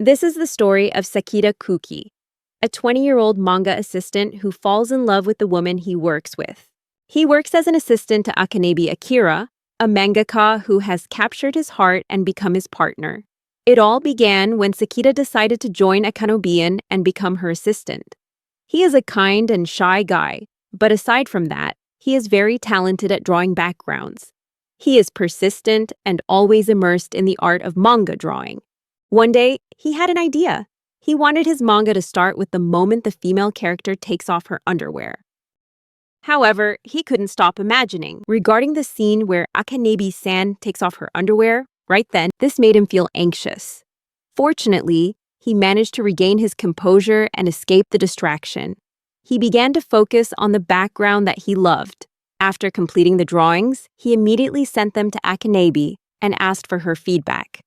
This is the story of Sakita Kuki, a 20-year-old manga assistant who falls in love with the woman he works with. He works as an assistant to Akanabe Akira, a mangaka who has captured his heart and become his partner. It all began when Sakita decided to join Akanobian and become her assistant. He is a kind and shy guy, but aside from that, he is very talented at drawing backgrounds. He is persistent and always immersed in the art of manga drawing. One day, he had an idea. He wanted his manga to start with the moment the female character takes off her underwear. However, he couldn't stop imagining. Regarding the scene where Akanabe-san takes off her underwear, right then, this made him feel anxious. Fortunately, he managed to regain his composure and escape the distraction. He began to focus on the background that he loved. After completing the drawings, he immediately sent them to Akanabe and asked for her feedback.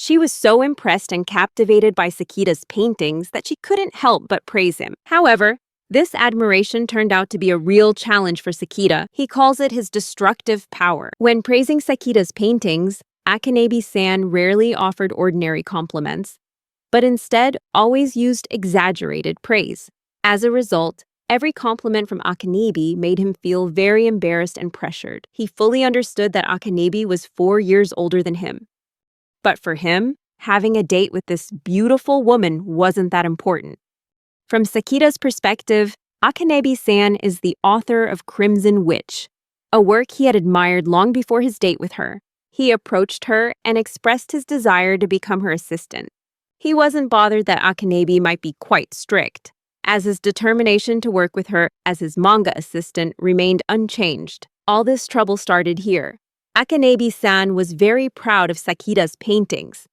She was so impressed and captivated by Sakita's paintings that she couldn't help but praise him. However, this admiration turned out to be a real challenge for Sakita. He calls it his destructive power. When praising Sakita's paintings, Akanabe-san rarely offered ordinary compliments, but instead always used exaggerated praise. As a result, every compliment from Akanabe made him feel very embarrassed and pressured. He fully understood that Akanabe was 4 years older than him. But for him, having a date with this beautiful woman wasn't that important. From Sakita's perspective, Akanabe-san is the author of Crimson Witch, a work he had admired long before his date with her. He approached her and expressed his desire to become her assistant. He wasn't bothered that Akanabe might be quite strict, as his determination to work with her as his manga assistant remained unchanged. All this trouble started here. Akanabe-san was very proud of Sakita's paintings.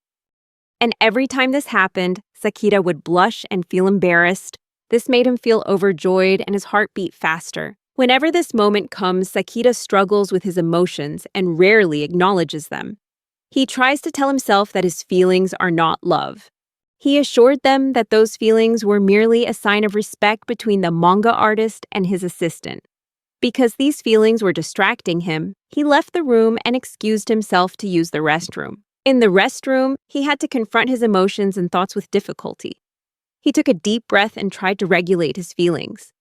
And every time this happened, Sakita would blush and feel embarrassed. This made him feel overjoyed and his heart beat faster. Whenever this moment comes, Sakita struggles with his emotions and rarely acknowledges them. He tries to tell himself that his feelings are not love. He assured them that those feelings were merely a sign of respect between the manga artist and his assistant. Because these feelings were distracting him, he left the room and excused himself to use the restroom. In the restroom, he had to confront his emotions and thoughts with difficulty. He took a deep breath and tried to regulate his feelings.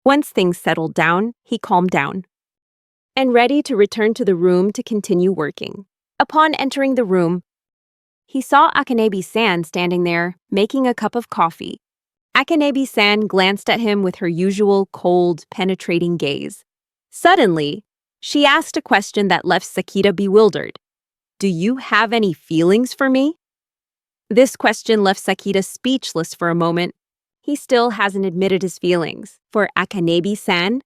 Once things settled down, he calmed down and ready to return to the room to continue working. Upon entering the room, he saw Akanabe-san standing there, making a cup of coffee. Akanabe-san glanced at him with her usual cold, penetrating gaze. Suddenly, she asked a question that left Sakita bewildered. "Do you have any feelings for me?" This question left Sakita speechless for a moment. He still hasn't admitted his feelings for Akanabe-san.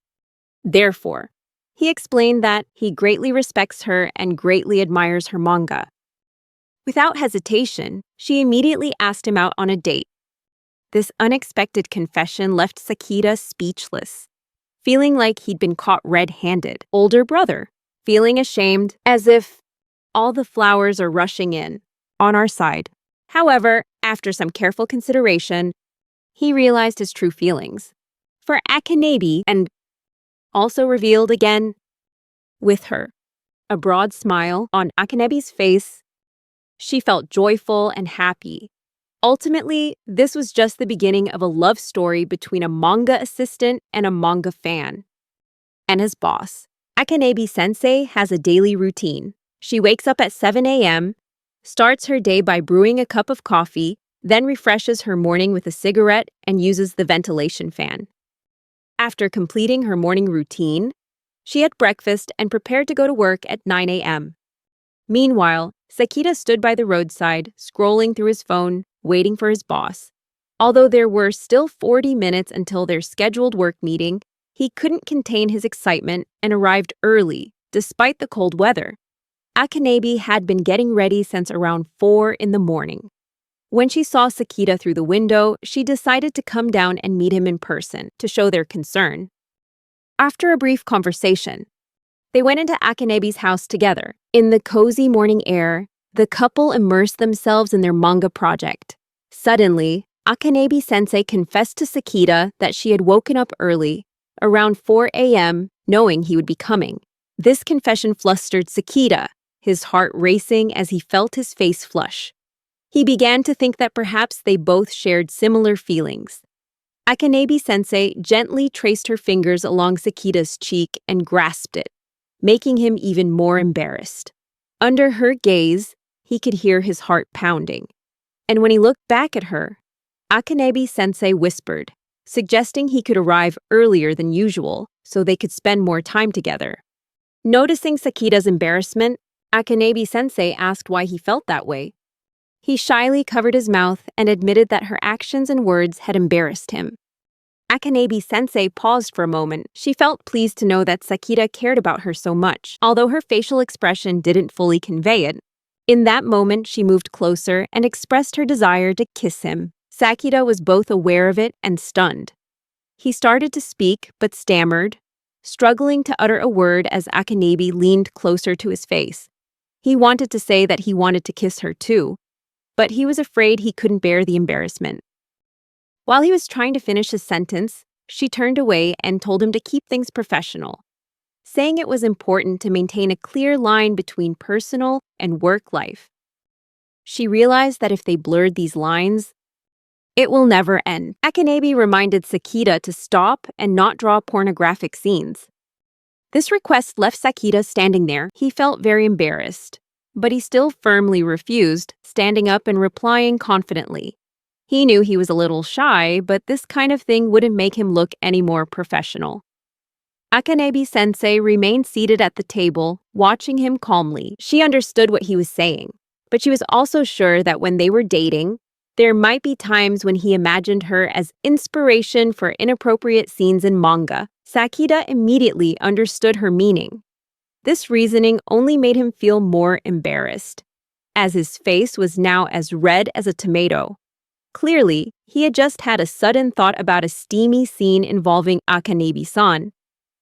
Therefore, he explained that he greatly respects her and greatly admires her manga. Without hesitation, she immediately asked him out on a date. This unexpected confession left Sakita speechless, feeling like he'd been caught red-handed. Older brother, feeling ashamed, as if all the flowers are rushing in, on our side. However, after some careful consideration, he realized his true feelings for Akanabe and also revealed again with her. A broad smile on Akanabe's face. She felt joyful and happy. Ultimately, this was just the beginning of a love story between a manga assistant and a manga fan. And his boss. Akanabe-sensei has a daily routine. She wakes up at 7 a.m., starts her day by brewing a cup of coffee, then refreshes her morning with a cigarette and uses the ventilation fan. After completing her morning routine, she ate breakfast and prepared to go to work at 9 a.m. Meanwhile, Sakita stood by the roadside, scrolling through his phone, waiting for his boss. Although there were still 40 minutes until their scheduled work meeting, he couldn't contain his excitement and arrived early, despite the cold weather. Akanabe had been getting ready since around 4 in the morning. When she saw Sakita through the window, she decided to come down and meet him in person to show their concern. After a brief conversation, they went into Akanabe's house together. In the cozy morning air, the couple immersed themselves in their manga project. Suddenly, Akanabe-sensei confessed to Sakita that she had woken up early, around 4 a.m., knowing he would be coming. This confession flustered Sakita, his heart racing as he felt his face flush. He began to think that perhaps they both shared similar feelings. Akane-sensei gently traced her fingers along Sakita's cheek and grasped it, making him even more embarrassed. Under her gaze, he could hear his heart pounding. And when he looked back at her, Akane-sensei whispered, suggesting he could arrive earlier than usual so they could spend more time together. Noticing Sakita's embarrassment, Akane-sensei asked why he felt that way. He shyly covered his mouth and admitted that her actions and words had embarrassed him. Akane-sensei paused for a moment. She felt pleased to know that Sakita cared about her so much, although her facial expression didn't fully convey it. In that moment, she moved closer and expressed her desire to kiss him. Sakita was both aware of it and stunned. He started to speak, but stammered, struggling to utter a word as Akane leaned closer to his face. He wanted to say that he wanted to kiss her too, but he was afraid he couldn't bear the embarrassment. While he was trying to finish his sentence, she turned away and told him to keep things professional, saying it was important to maintain a clear line between personal and work life. She realized that if they blurred these lines, it will never end. Akane reminded Sakita to stop and not draw pornographic scenes. This request left Sakita standing there. He felt very embarrassed, but he still firmly refused, standing up and replying confidently. He knew he was a little shy, but this kind of thing wouldn't make him look any more professional. Akane-sensei remained seated at the table, watching him calmly. She understood what he was saying, but she was also sure that when they were dating, there might be times when he imagined her as inspiration for inappropriate scenes in manga. Sakita immediately understood her meaning. This reasoning only made him feel more embarrassed, as his face was now as red as a tomato. Clearly, he had just had a sudden thought about a steamy scene involving Akane-san.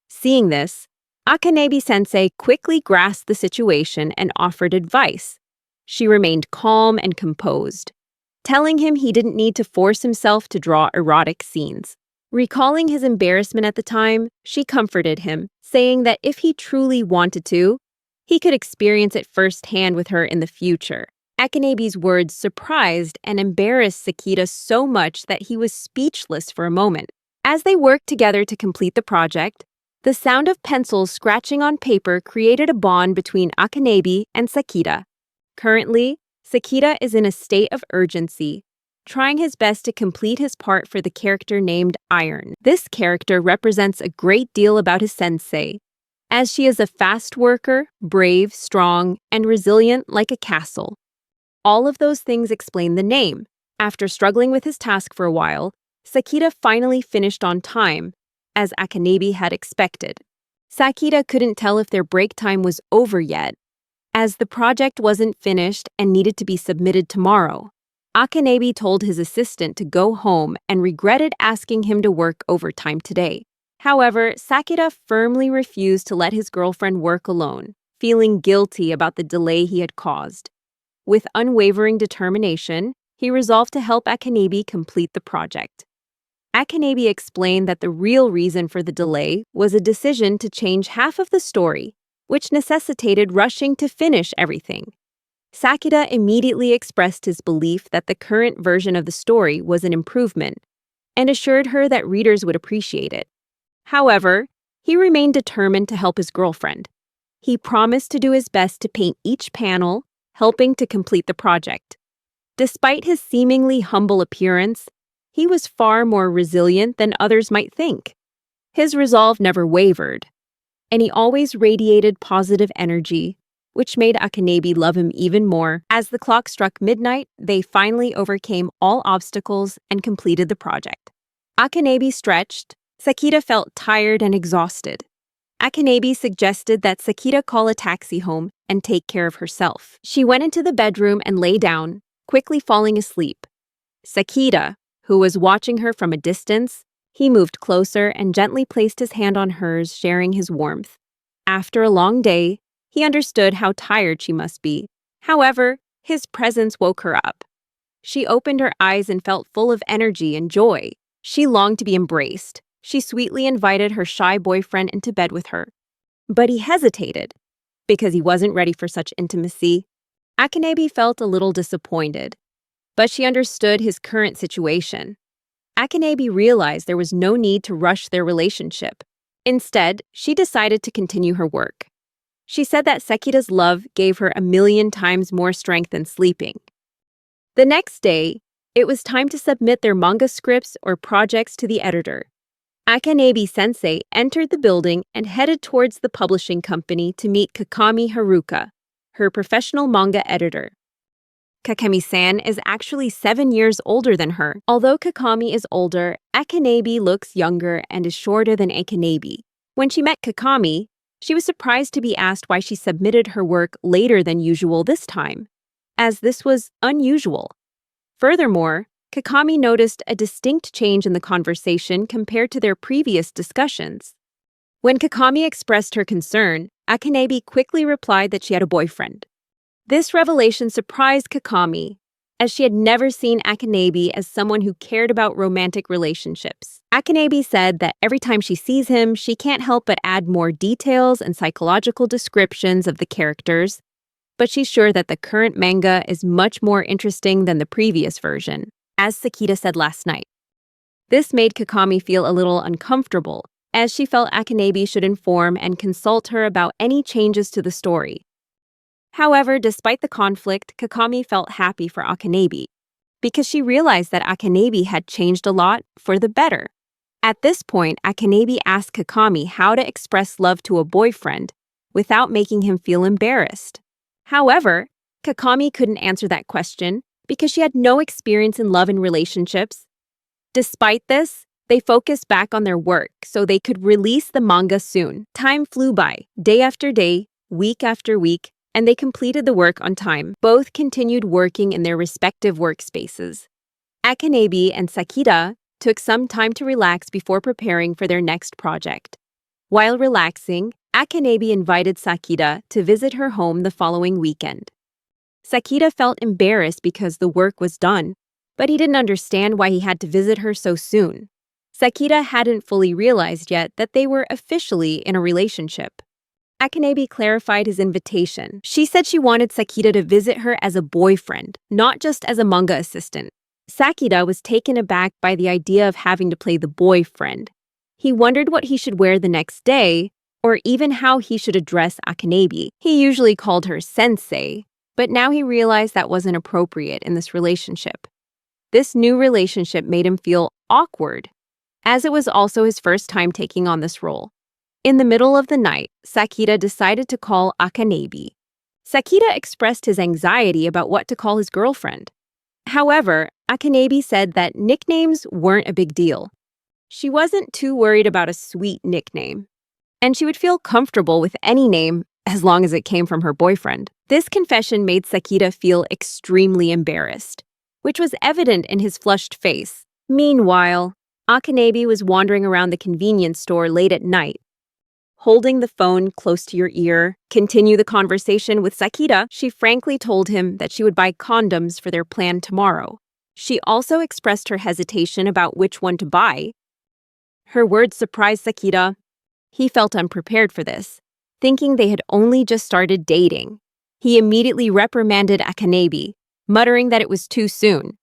Seeing this, Akane-sensei quickly grasped the situation and offered advice. She remained calm and composed, telling him he didn't need to force himself to draw erotic scenes. Recalling his embarrassment at the time, she comforted him, saying that if he truly wanted to, he could experience it firsthand with her in the future. Akane's words surprised and embarrassed Sakita so much that he was speechless for a moment. As they worked together to complete the project, the sound of pencils scratching on paper created a bond between Akane and Sakita. Currently, Sakita is in a state of urgency, trying his best to complete his part for the character named Iron. This character represents a great deal about his sensei, as she is a fast worker, brave, strong, and resilient like a castle. All of those things explain the name. After struggling with his task for a while, Sakita finally finished on time, as Akane had expected. Sakita couldn't tell if their break time was over yet, as the project wasn't finished and needed to be submitted tomorrow. Akane told his assistant to go home and regretted asking him to work overtime today. However, Sakita firmly refused to let his girlfriend work alone, feeling guilty about the delay he had caused. With unwavering determination, he resolved to help Akane complete the project. Akane explained that the real reason for the delay was a decision to change half of the story, which necessitated rushing to finish everything. Sakita immediately expressed his belief that the current version of the story was an improvement, and assured her that readers would appreciate it. However, he remained determined to help his girlfriend. He promised to do his best to paint each panel, helping to complete the project. Despite his seemingly humble appearance, he was far more resilient than others might think. His resolve never wavered, and he always radiated positive energy, which made Akane love him even more. As the clock struck midnight, they finally overcame all obstacles and completed the project. Akane stretched. Sakita felt tired and exhausted. Akane suggested that Sakita call a taxi home and take care of herself. She went into the bedroom and lay down, quickly falling asleep. Sakita, who was watching her from a distance, he moved closer and gently placed his hand on hers, sharing his warmth. After a long day, he understood how tired she must be. However, his presence woke her up. She opened her eyes and felt full of energy and joy. She longed to be embraced. She sweetly invited her shy boyfriend into bed with her. But he hesitated, because he wasn't ready for such intimacy. Akane felt a little disappointed. but she understood his current situation. Akanabe realized there was no need to rush their relationship. Instead, she decided to continue her work. She said that Sekida's love gave her 1,000,000 times more strength than sleeping. The next day, it was time to submit their manga scripts or projects to the editor. Akanabe-sensei entered the building and headed towards the publishing company to meet Kakami Haruka, her professional manga editor. Kakami-san is actually 7 years older than her. Although Kakami is older, Akanabe looks younger and is shorter than Akanabe. When she met Kakami, she was surprised to be asked why she submitted her work later than usual this time, as this was unusual. Furthermore, Kakami noticed a distinct change in the conversation compared to their previous discussions. When Kakami expressed her concern, Akanabe quickly replied that she had a boyfriend. This revelation surprised Kakami, as she had never seen Akanabe as someone who cared about romantic relationships. Akanabe said that every time she sees him, she can't help but add more details and psychological descriptions of the characters, but she's sure that the current manga is much more interesting than the previous version, as Sakita said last night. This made Kakami feel a little uncomfortable, as she felt Akanabe should inform and consult her about any changes to the story. However, despite the conflict, Kakami felt happy for Akanabe, because she realized that Akanabe had changed a lot for the better. At this point, Akanabe asked Kakami how to express love to a boyfriend without making him feel embarrassed. However, Kakami couldn't answer that question because she had no experience in love and relationships. Despite this, they focused back on their work so they could release the manga soon. Time flew by, day after day, week after week, and they completed the work on time. Both continued working in their respective workspaces. Akanabe and Sakita took some time to relax before preparing for their next project. While relaxing, Akanabe invited Sakita to visit her home the following weekend. Sakita felt embarrassed because the work was done, but he didn't understand why he had to visit her so soon. Sakita hadn't fully realized yet that they were officially in a relationship. Akanabe clarified his invitation. She said she wanted Sakita to visit her as a boyfriend, not just as a manga assistant. Sakita was taken aback by the idea of having to play the boyfriend. He wondered what he should wear the next day, or even how he should address Akanabe. He usually called her sensei, but now he realized that wasn't appropriate in this relationship. This new relationship made him feel awkward, as it was also his first time taking on this role. In the middle of the night, Sakita decided to call Akanabe. Sakita expressed his anxiety about what to call his girlfriend. However, Akanabe said that nicknames weren't a big deal. She wasn't too worried about a sweet nickname, and she would feel comfortable with any name as long as it came from her boyfriend. This confession made Sakita feel extremely embarrassed, which was evident in his flushed face. Meanwhile, Akanabe was wandering around the convenience store late at night. Holding the phone close to your ear, continue the conversation with Sakita, she frankly told him that she would buy condoms for their plan tomorrow. She also expressed her hesitation about which one to buy. Her words surprised Sakita. He felt unprepared for this, thinking they had only just started dating. He immediately reprimanded Akanabe, muttering that it was too soon.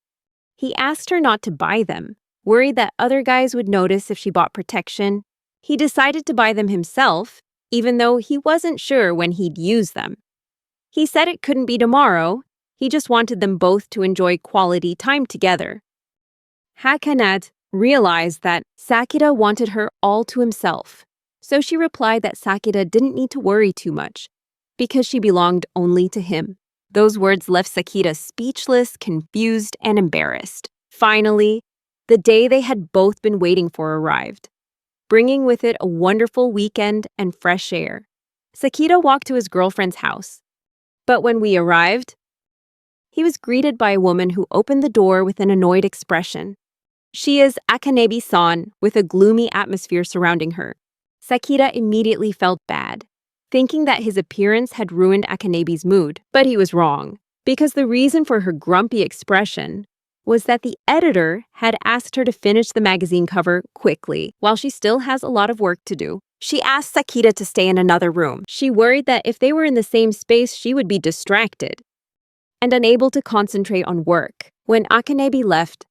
He asked her not to buy them, worried that other guys would notice if she bought protection. He decided to buy them himself, even though he wasn't sure when he'd use them. He said it couldn't be tomorrow, he just wanted them both to enjoy quality time together. Hakanat realized that Sakita wanted her all to himself, so she replied that Sakita didn't need to worry too much, because she belonged only to him. Those words left Sakita speechless, confused, and embarrassed. Finally, the day they had both been waiting for arrived, bringing with it a wonderful weekend and fresh air. Sakita walked to his girlfriend's house. But when we arrived, he was greeted by a woman who opened the door with an annoyed expression. She is Akanabe-san, with a gloomy atmosphere surrounding her. Sakita immediately felt bad, thinking that his appearance had ruined Akanabe's mood. But he was wrong, because the reason for her grumpy expression was that the editor had asked her to finish the magazine cover quickly, while she still has a lot of work to do. She asked Sakita to stay in another room. She worried that if they were in the same space, she would be distracted and unable to concentrate on work. When Akanabe left,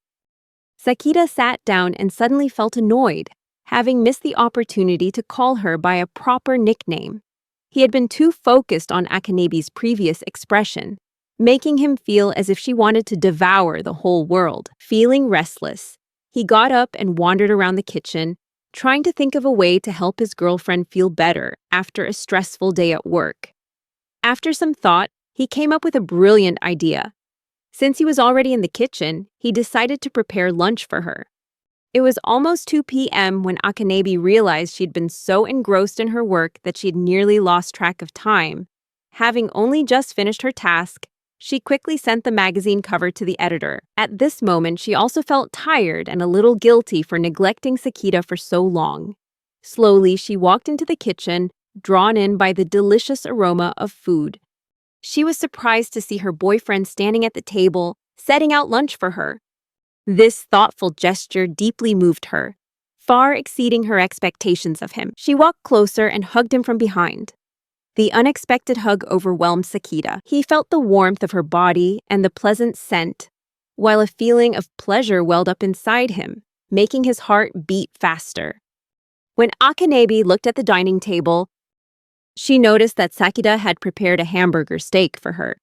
Sakita sat down and suddenly felt annoyed, having missed the opportunity to call her by a proper nickname. He had been too focused on Akanabe's previous expression, making him feel as if she wanted to devour the whole world. Feeling restless, he got up and wandered around the kitchen, trying to think of a way to help his girlfriend feel better after a stressful day at work. After some thought, he came up with a brilliant idea. Since he was already in the kitchen, he decided to prepare lunch for her. It was almost 2 p.m. when Akanabe realized she'd been so engrossed in her work that she'd nearly lost track of time. Having only just finished her task, she quickly sent the magazine cover to the editor. At this moment, she also felt tired and a little guilty for neglecting Sakita for so long. Slowly, she walked into the kitchen, drawn in by the delicious aroma of food. She was surprised to see her boyfriend standing at the table, setting out lunch for her. This thoughtful gesture deeply moved her, far exceeding her expectations of him. She walked closer and hugged him from behind. The unexpected hug overwhelmed Sakita. He felt the warmth of her body and the pleasant scent, while a feeling of pleasure welled up inside him, making his heart beat faster. When Akanabe looked at the dining table, she noticed that Sakita had prepared a hamburger steak for her.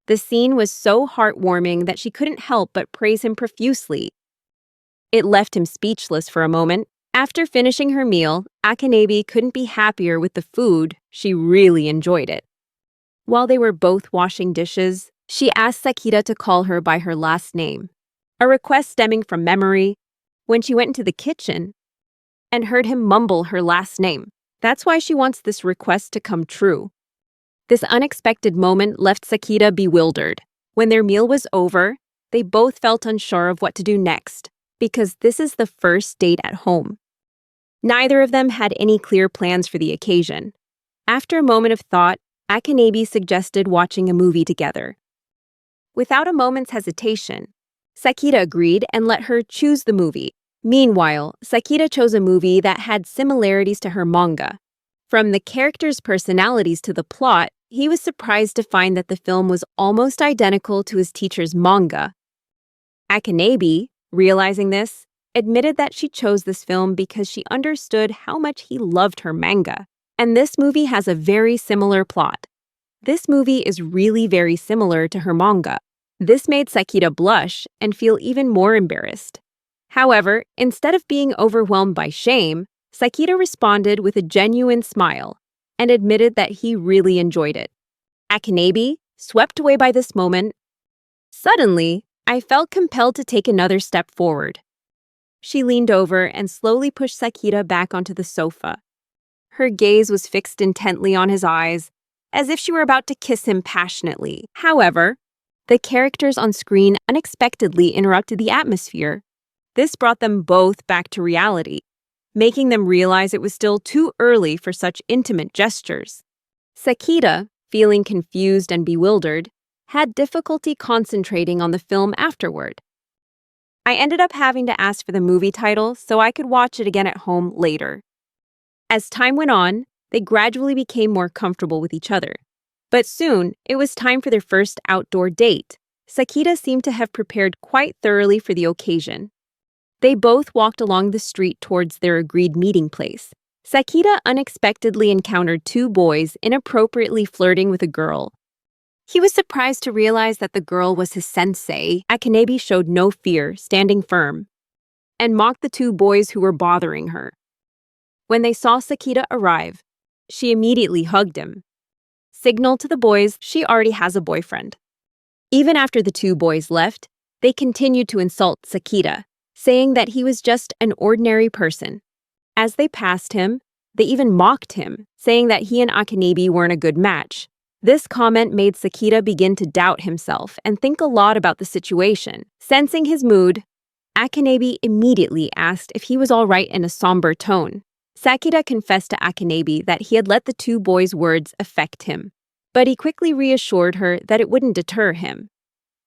The scene was so heartwarming that she couldn't help but praise him profusely. It left him speechless for a moment. After finishing her meal, Akanabe couldn't be happier with the food. She really enjoyed it. While they were both washing dishes, she asked Sakita to call her by her last name, a request stemming from memory when she went into the kitchen and heard him mumble her last name. That's why she wants this request to come true. This unexpected moment left Sakita bewildered. When their meal was over, they both felt unsure of what to do next, because this is the first date at home. Neither of them had any clear plans for the occasion. After a moment of thought, Akanabe suggested watching a movie together. Without a moment's hesitation, Sakita agreed and let her choose the movie. Meanwhile, Sakita chose a movie that had similarities to her manga. From the characters' personalities to the plot, he was surprised to find that the film was almost identical to his teacher's manga. Akanabe, realizing this, admitted that she chose this film because she understood how much he loved her manga. And this movie has a very similar plot. This movie is really very similar to her manga. This made Sakita blush and feel even more embarrassed. However, instead of being overwhelmed by shame, Sakita responded with a genuine smile and admitted that he really enjoyed it. Akanabe, swept away by this moment, suddenly, I felt compelled to take another step forward. She leaned over and slowly pushed Sakita back onto the sofa. Her gaze was fixed intently on his eyes, as if she were about to kiss him passionately. However, the characters on screen unexpectedly interrupted the atmosphere. This brought them both back to reality, making them realize it was still too early for such intimate gestures. Sakita, feeling confused and bewildered, had difficulty concentrating on the film afterward. I ended up having to ask for the movie title so I could watch it again at home later. As time went on, they gradually became more comfortable with each other. But soon, it was time for their first outdoor date. Sakita seemed to have prepared quite thoroughly for the occasion. They both walked along the street towards their agreed meeting place. Sakita unexpectedly encountered 2 boys inappropriately flirting with a girl. He was surprised to realize that the girl was his sensei. Akanabe showed no fear, standing firm, and mocked the 2 boys who were bothering her. When they saw Sakita arrive, she immediately hugged him, signaled to the boys she already has a boyfriend. Even after the 2 boys left, they continued to insult Sakita, saying that he was just an ordinary person. As they passed him, they even mocked him, saying that he and Akanabe weren't a good match. This comment made Sakita begin to doubt himself and think a lot about the situation. Sensing his mood, Akanabe immediately asked if he was all right in a somber tone. Sakita confessed to Akanabe that he had let the 2 boys' words affect him, but he quickly reassured her that it wouldn't deter him.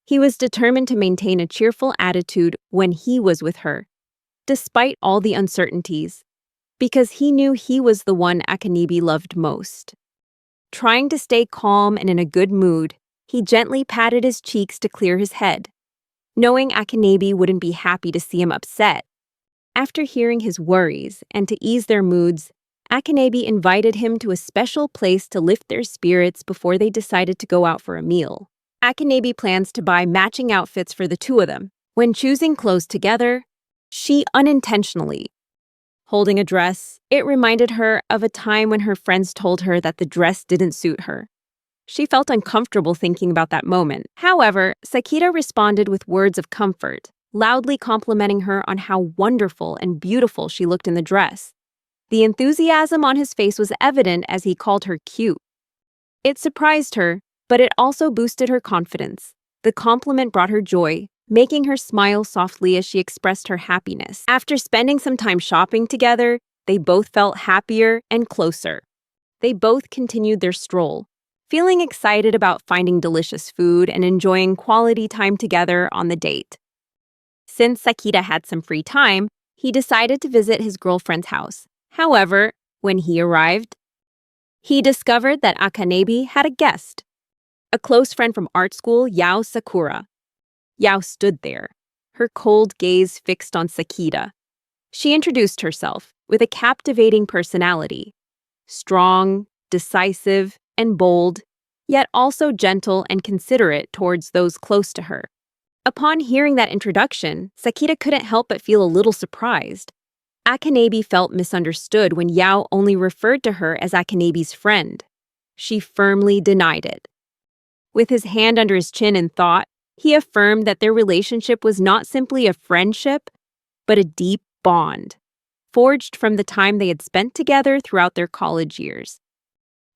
He was determined to maintain a cheerful attitude when he was with her, despite all the uncertainties, because he knew he was the one Akanabe loved most. Trying to stay calm and in a good mood, he gently patted his cheeks to clear his head. knowing Akanabe wouldn't be happy to see him upset. After hearing his worries and to ease their moods, Akanabe invited him to a special place to lift their spirits before they decided to go out for a meal. Akanabe plans to buy matching outfits for the two of them. When choosing clothes together, she unintentionally holding a dress, it reminded her of a time when her friends told her that the dress didn't suit her. She felt uncomfortable thinking about that moment. However, Sakita responded with words of comfort, loudly complimenting her on how wonderful and beautiful she looked in the dress. The enthusiasm on his face was evident as he called her cute. It surprised her, but it also boosted her confidence. The compliment brought her joy, making her smile softly as she expressed her happiness. After spending some time shopping together, they both felt happier and closer. They both continued their stroll, feeling excited about finding delicious food and enjoying quality time together on the date. Since Sakita had some free time, he decided to visit his girlfriend's house. However, when he arrived, he discovered that Akanabe had a guest, a close friend from art school, Yao Sakura. Yao stood there, her cold gaze fixed on Sakita. She introduced herself with a captivating personality, strong, decisive, and bold, yet also gentle and considerate towards those close to her. Upon hearing that introduction, Sakita couldn't help but feel a little surprised. Akanabe felt misunderstood when Yao only referred to her as Akanabe's friend. She firmly denied it. With his hand under his chin in thought, he affirmed that their relationship was not simply a friendship, but a deep bond, forged from the time they had spent together throughout their college years.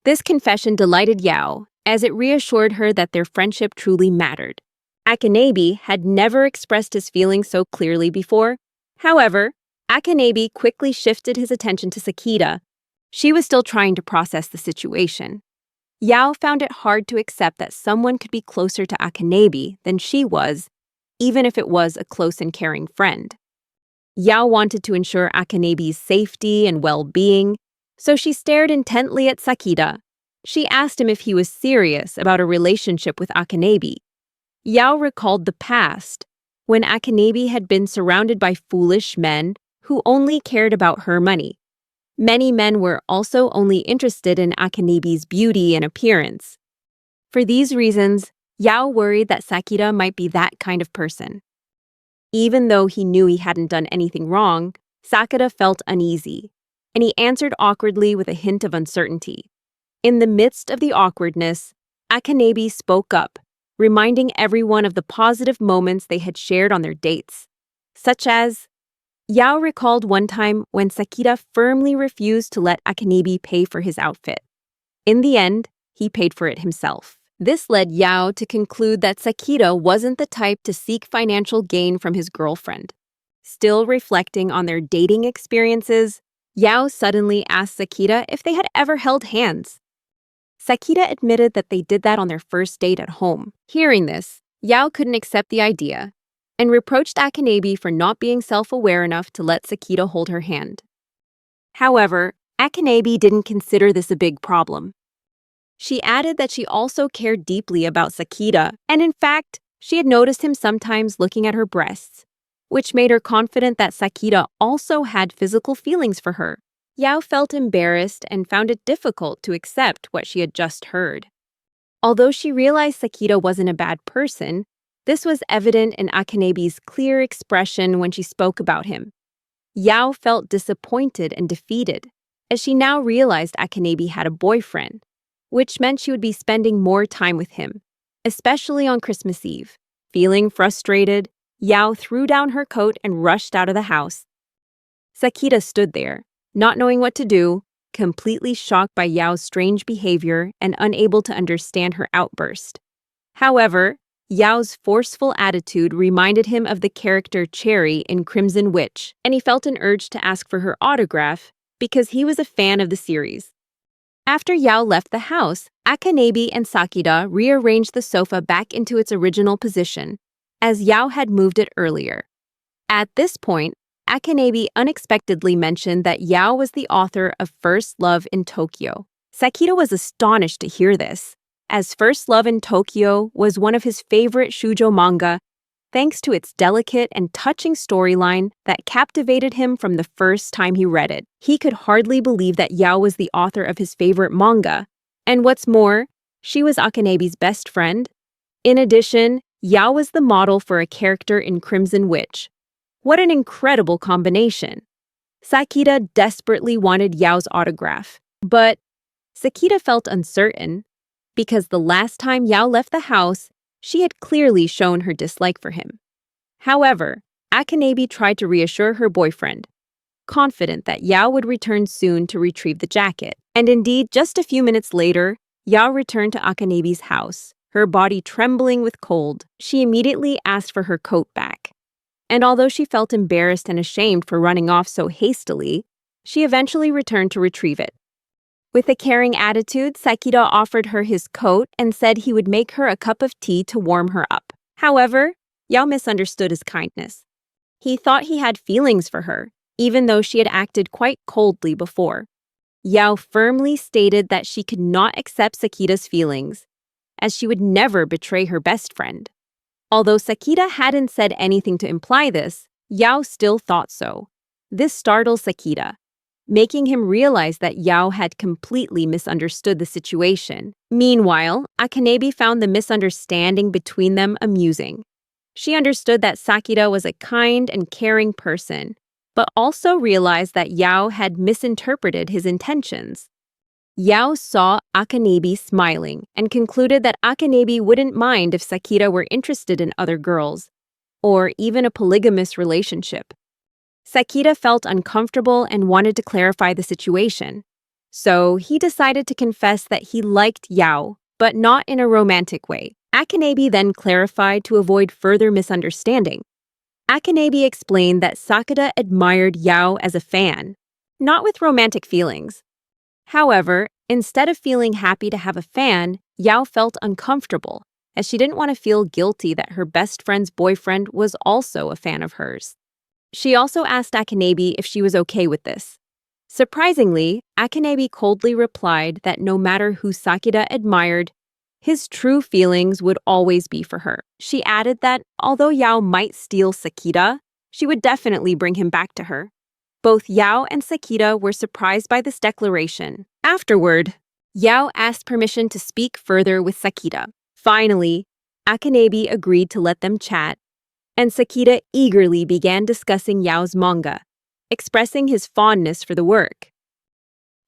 This confession delighted Yao, as it reassured her that their friendship truly mattered. Akanabe had never expressed his feelings so clearly before. However, Akanabe quickly shifted his attention to Sakita. She was still trying to process the situation. Yao found it hard to accept that someone could be closer to Akanabe than she was, even if it was a close and caring friend. Yao wanted to ensure Akanabe's safety and well-being, so she stared intently at Sakita. She asked him if he was serious about a relationship with Akanabe. Yao recalled the past, when Akanabe had been surrounded by foolish men who only cared about her money. Many men were also only interested in Akanabe's beauty and appearance. For these reasons, Yao worried that Sakita might be that kind of person. Even though he knew he hadn't done anything wrong, Sakita felt uneasy, and he answered awkwardly with a hint of uncertainty. In the midst of the awkwardness, Akanabe spoke up, reminding everyone of the positive moments they had shared on their dates, such as Yao recalled one time when Sakita firmly refused to let Akanabe pay for his outfit. In the end, he paid for it himself. This led Yao to conclude that Sakita wasn't the type to seek financial gain from his girlfriend. Still reflecting on their dating experiences, Yao suddenly asked Sakita if they had ever held hands. Sakita admitted that they did that on their first date at home. Hearing this, Yao couldn't accept the idea and reproached Akanabe for not being self-aware enough to let Sakita hold her hand. However, Akanabe didn't consider this a big problem. She added that she also cared deeply about Sakita, and in fact, she had noticed him sometimes looking at her breasts, which made her confident that Sakita also had physical feelings for her. Yao felt embarrassed and found it difficult to accept what she had just heard. Although she realized Sakita wasn't a bad person, this was evident in Akanabe's clear expression when she spoke about him. Yao felt disappointed and defeated, as she now realized Akanabe had a boyfriend, which meant she would be spending more time with him, especially on Christmas Eve. Feeling frustrated, Yao threw down her coat and rushed out of the house. Sakita stood there, not knowing what to do, completely shocked by Yao's strange behavior and unable to understand her outburst. However, Yao's forceful attitude reminded him of the character Cherry in Crimson Witch, and he felt an urge to ask for her autograph because he was a fan of the series. After Yao left the house, Akanabe and Sakita rearranged the sofa back into its original position, as Yao had moved it earlier. At this point, Akanabe unexpectedly mentioned that Yao was the author of First Love in Tokyo. Sakita was astonished to hear this, as First Love in Tokyo was one of his favorite shoujo manga, thanks to its delicate and touching storyline that captivated him from the first time he read it. He could hardly believe that Yao was the author of his favorite manga, and what's more, she was Akanebi's best friend. In addition, Yao was the model for a character in Crimson Witch. What an incredible combination! Sakita desperately wanted Yao's autograph, but Sakita felt uncertain because the last time Yao left the house, she had clearly shown her dislike for him. However, Akanebi tried to reassure her boyfriend, confident that Yao would return soon to retrieve the jacket. And indeed, just a few minutes later, Yao returned to Akanebi's house, her body trembling with cold. She immediately asked for her coat back. And although she felt embarrassed and ashamed for running off so hastily, she eventually returned to retrieve it. With a caring attitude, Sakita offered her his coat and said he would make her a cup of tea to warm her up. However, Yao misunderstood his kindness. He thought he had feelings for her, even though she had acted quite coldly before. Yao firmly stated that she could not accept Sakita's feelings, as she would never betray her best friend. Although Sakita hadn't said anything to imply this, Yao still thought so. This startled Sakita, making him realize that Yao had completely misunderstood the situation. Meanwhile, Akanebi found the misunderstanding between them amusing. She understood that Sakita was a kind and caring person, but also realized that Yao had misinterpreted his intentions. Yao saw Akanebi smiling and concluded that Akanebi wouldn't mind if Sakita were interested in other girls, or even a polygamous relationship. Sakita felt uncomfortable and wanted to clarify the situation. So he decided to confess that he liked Yao, but not in a romantic way. Akanebi then clarified to avoid further misunderstanding. Akanebi explained that Sakita admired Yao as a fan, not with romantic feelings. However, instead of feeling happy to have a fan, Yao felt uncomfortable, as she didn't want to feel guilty that her best friend's boyfriend was also a fan of hers. She also asked Akanebi if she was okay with this. Surprisingly, Akanebi coldly replied that no matter who Sakita admired, his true feelings would always be for her. She added that although Yao might steal Sakita, she would definitely bring him back to her. Both Yao and Sakita were surprised by this declaration. Afterward, Yao asked permission to speak further with Sakita. Finally, Akanebi agreed to let them chat, and Sakita eagerly began discussing Yao's manga, expressing his fondness for the work.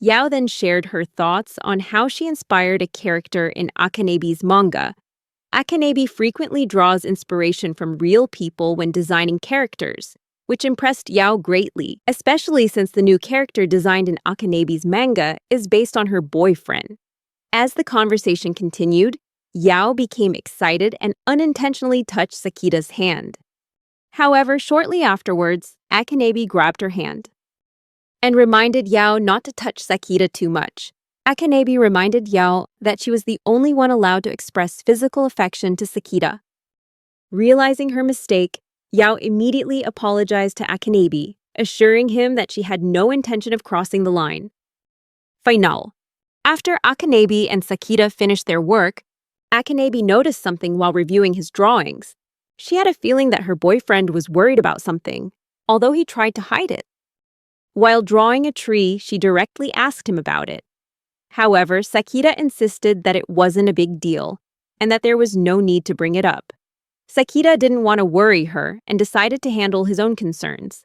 Yao then shared her thoughts on how she inspired a character in Akanebi's manga. Akanebi frequently draws inspiration from real people when designing characters, which impressed Yao greatly, especially since the new character designed in Akanebi's manga is based on her boyfriend. As the conversation continued, Yao became excited and unintentionally touched Sakita's hand. However, shortly afterwards, Akanebi grabbed her hand and reminded Yao not to touch Sakita too much. Akanebi reminded Yao that she was the only one allowed to express physical affection to Sakita. Realizing her mistake, Yao immediately apologized to Akanebi, assuring him that she had no intention of crossing the line. Final. After Akanebi and Sakita finished their work, Akanebi noticed something while reviewing his drawings. She had a feeling that her boyfriend was worried about something, although he tried to hide it. While drawing a tree, she directly asked him about it. However, Sakita insisted that it wasn't a big deal, and that there was no need to bring it up. Sakita didn't want to worry her and decided to handle his own concerns.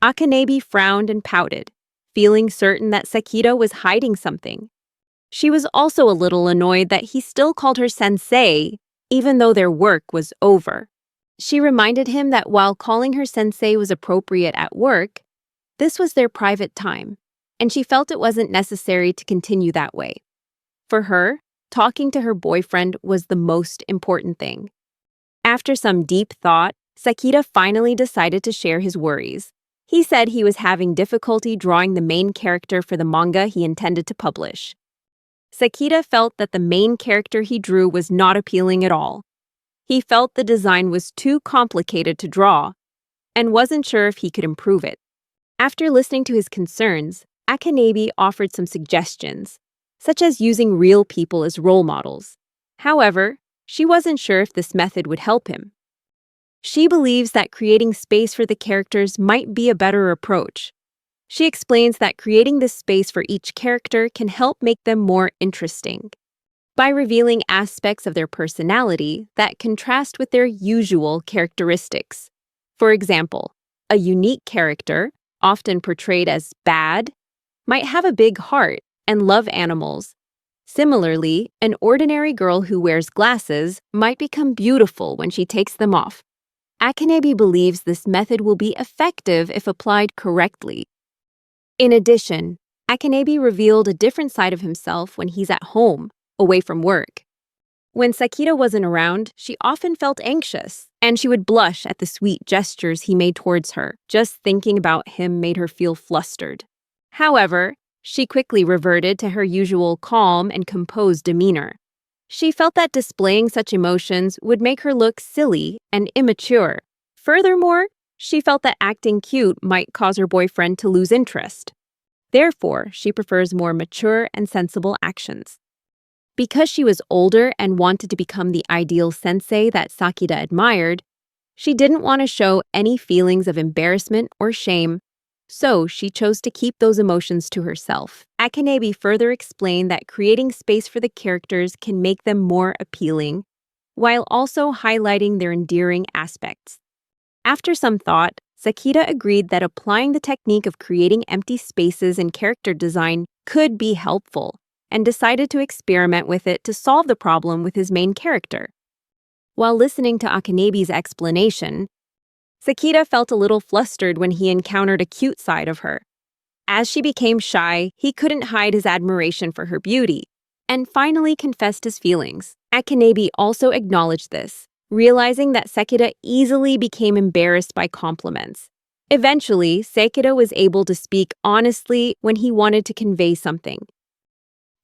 Akanebi frowned and pouted, feeling certain that Sakita was hiding something. She was also a little annoyed that he still called her sensei, even though their work was over. She reminded him that while calling her sensei was appropriate at work, this was their private time, and she felt it wasn't necessary to continue that way. For her, talking to her boyfriend was the most important thing. After some deep thought, Sakita finally decided to share his worries. He said he was having difficulty drawing the main character for the manga he intended to publish. Sakita felt that the main character he drew was not appealing at all. He felt the design was too complicated to draw and wasn't sure if he could improve it. After listening to his concerns, Akanebi offered some suggestions, such as using real people as role models. However, she wasn't sure if this method would help him. She believes that creating space for the characters might be a better approach. She explains that creating this space for each character can help make them more interesting by revealing aspects of their personality that contrast with their usual characteristics. For example, a unique character, often portrayed as bad, might have a big heart and love animals. Similarly, an ordinary girl who wears glasses might become beautiful when she takes them off. Akanebi believes this method will be effective if applied correctly. In addition, Akanebi revealed a different side of himself when he's at home, away from work. When Sakita wasn't around, she often felt anxious, and she would blush at the sweet gestures he made towards her. Just thinking about him made her feel flustered. However, she quickly reverted to her usual calm and composed demeanor. She felt that displaying such emotions would make her look silly and immature. Furthermore, she felt that acting cute might cause her boyfriend to lose interest. Therefore, she prefers more mature and sensible actions. Because she was older and wanted to become the ideal sensei that Sakita admired, she didn't want to show any feelings of embarrassment or shame, so she chose to keep those emotions to herself. Akanebi further explained that creating space for the characters can make them more appealing, while also highlighting their endearing aspects. After some thought, Sakita agreed that applying the technique of creating empty spaces in character design could be helpful, and decided to experiment with it to solve the problem with his main character. While listening to Akanebi's explanation, Sakita felt a little flustered when he encountered a cute side of her. As she became shy, he couldn't hide his admiration for her beauty, and finally confessed his feelings. Akanebi also acknowledged this, realizing that Sakita easily became embarrassed by compliments. Eventually, Sakita was able to speak honestly when he wanted to convey something.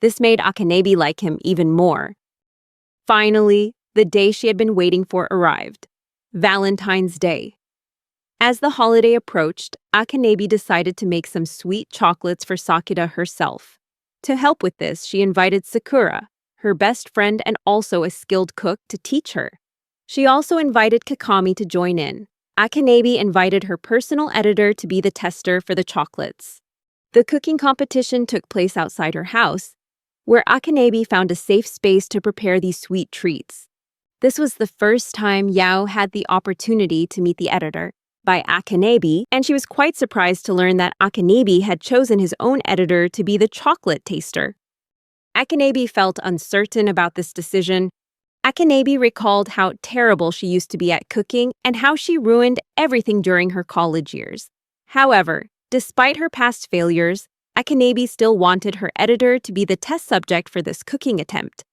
This made Akanebi like him even more. Finally, the day she had been waiting for arrived, Valentine's Day. As the holiday approached, Akanebi decided to make some sweet chocolates for Sakita herself. To help with this, she invited Sakura, her best friend and also a skilled cook, to teach her. She also invited Kakami to join in. Akanebi invited her personal editor to be the tester for the chocolates. The cooking competition took place outside her house, where Akanebi found a safe space to prepare these sweet treats. This was the first time Yao had the opportunity to meet the editor by Akanebi, and she was quite surprised to learn that Akanebi had chosen his own editor to be the chocolate taster. Akanebi felt uncertain about this decision. Akanebi recalled how terrible she used to be at cooking and how she ruined everything during her college years. However, despite her past failures, Akanebi still wanted her editor to be the test subject for this cooking attempt.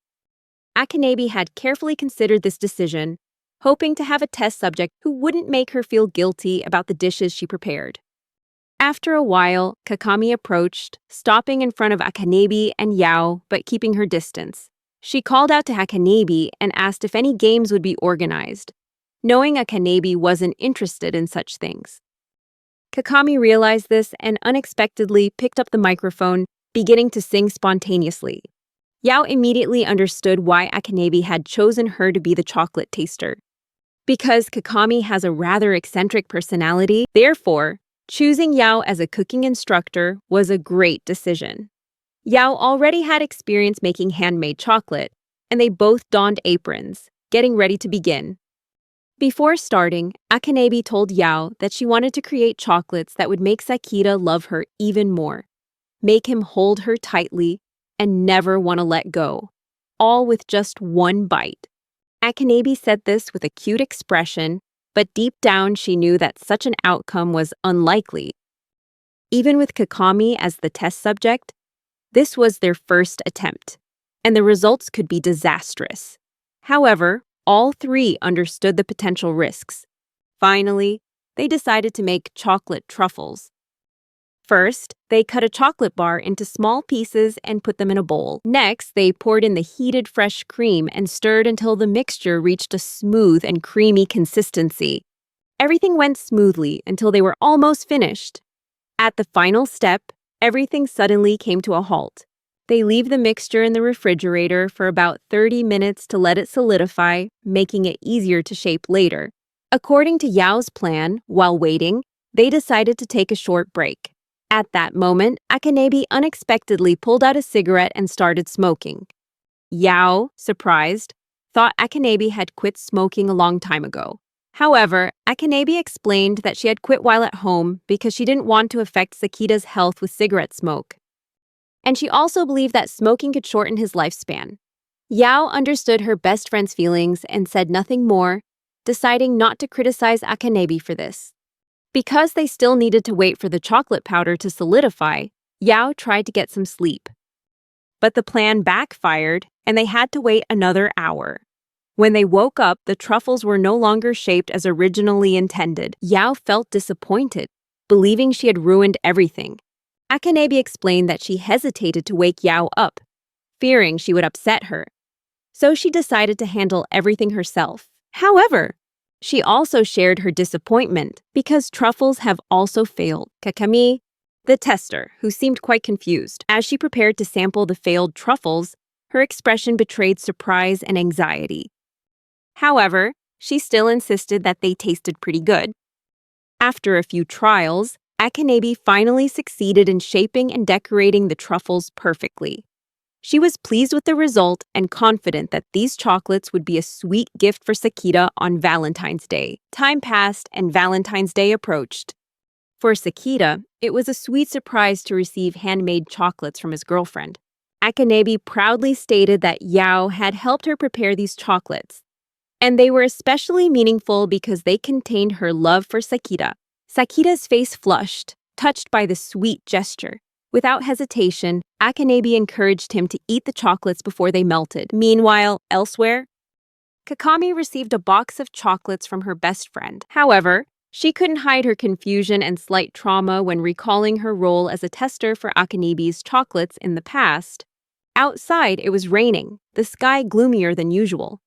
Akanebi had carefully considered this decision, hoping to have a test subject who wouldn't make her feel guilty about the dishes she prepared. After a while, Kakami approached, stopping in front of Akanebi and Yao but keeping her distance. She called out to Akanebi and asked if any games would be organized, knowing Akanebi wasn't interested in such things. Kakami realized this and unexpectedly picked up the microphone, beginning to sing spontaneously. Yao immediately understood why Akanebi had chosen her to be the chocolate taster. Because Kakami has a rather eccentric personality, therefore, choosing Yao as a cooking instructor was a great decision. Yao already had experience making handmade chocolate, and they both donned aprons, getting ready to begin. Before starting, Akanebi told Yao that she wanted to create chocolates that would make Sakita love her even more, make him hold her tightly, and never want to let go, all with just one bite. Akanebi said this with a cute expression, but deep down she knew that such an outcome was unlikely. Even with Kakami as the test subject, this was their first attempt, and the results could be disastrous. However, all three understood the potential risks. Finally, they decided to make chocolate truffles. First, they cut a chocolate bar into small pieces and put them in a bowl. Next, they poured in the heated fresh cream and stirred until the mixture reached a smooth and creamy consistency. Everything went smoothly until they were almost finished. At the final step, everything suddenly came to a halt. They leave the mixture in the refrigerator for about 30 minutes to let it solidify, making it easier to shape later. According to Yao's plan, while waiting, they decided to take a short break. At that moment, Akanabe unexpectedly pulled out a cigarette and started smoking. Yao, surprised, thought Akanabe had quit smoking a long time ago. However, Akanabe explained that she had quit while at home because she didn't want to affect Sakita's health with cigarette smoke. And she also believed that smoking could shorten his lifespan. Yao understood her best friend's feelings and said nothing more, deciding not to criticize Akanabe for this. Because they still needed to wait for the chocolate powder to solidify, Yao tried to get some sleep. But the plan backfired, and they had to wait another hour. When they woke up, the truffles were no longer shaped as originally intended. Yao felt disappointed, believing she had ruined everything. Akanabe explained that she hesitated to wake Yao up, fearing she would upset her. So she decided to handle everything herself. However, she also shared her disappointment because truffles have also failed. Kakami, the tester, who seemed quite confused. As she prepared to sample the failed truffles, her expression betrayed surprise and anxiety. However, she still insisted that they tasted pretty good. After a few trials, Akanabe finally succeeded in shaping and decorating the truffles perfectly. She was pleased with the result and confident that these chocolates would be a sweet gift for Sakita on Valentine's Day. Time passed and Valentine's Day approached. For Sakita, it was a sweet surprise to receive handmade chocolates from his girlfriend. Akanabe proudly stated that Yao had helped her prepare these chocolates, and they were especially meaningful because they contained her love for Sakita. Sakita's face flushed, touched by the sweet gesture. Without hesitation, Akanabe encouraged him to eat the chocolates before they melted. Meanwhile, elsewhere, Kakami received a box of chocolates from her best friend. However, she couldn't hide her confusion and slight trauma when recalling her role as a tester for Akanabe's chocolates in the past. Outside, it was raining, the sky gloomier than usual.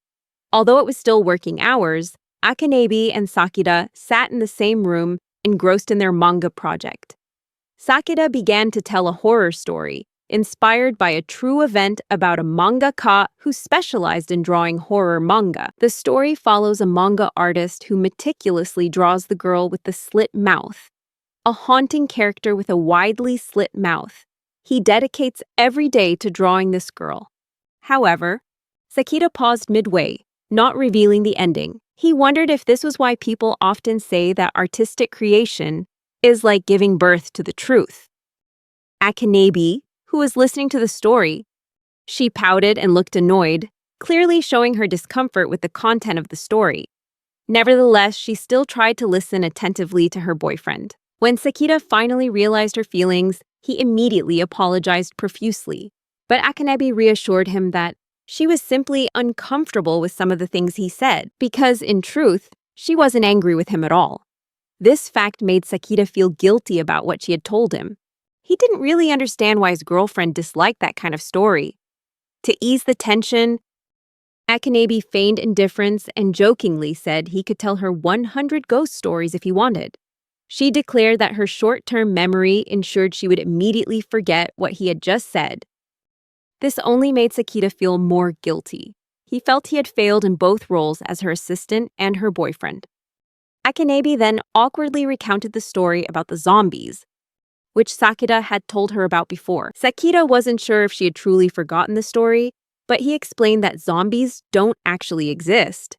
Although it was still working hours, Akanabe and Sakita sat in the same room, engrossed in their manga project. Sakita began to tell a horror story, inspired by a true event about a mangaka who specialized in drawing horror manga. The story follows a manga artist who meticulously draws the girl with the slit mouth, a haunting character with a widely slit mouth. He dedicates every day to drawing this girl. However, Sakita paused midway, not revealing the ending. He wondered if this was why people often say that artistic creation is like giving birth to the truth. Akanabe, who was listening to the story, she pouted and looked annoyed, clearly showing her discomfort with the content of the story. Nevertheless, she still tried to listen attentively to her boyfriend. When Sakita finally realized her feelings, he immediately apologized profusely. But Akanabe reassured him that she was simply uncomfortable with some of the things he said, because, in truth, she wasn't angry with him at all. This fact made Sakita feel guilty about what she had told him. He didn't really understand why his girlfriend disliked that kind of story. To ease the tension, Akanabe feigned indifference and jokingly said he could tell her 100 ghost stories if he wanted. She declared that her short-term memory ensured she would immediately forget what he had just said. This only made Sakita feel more guilty. He felt he had failed in both roles as her assistant and her boyfriend. Akanabe then awkwardly recounted the story about the zombies, which Sakita had told her about before. Sakita wasn't sure if she had truly forgotten the story, but he explained that zombies don't actually exist.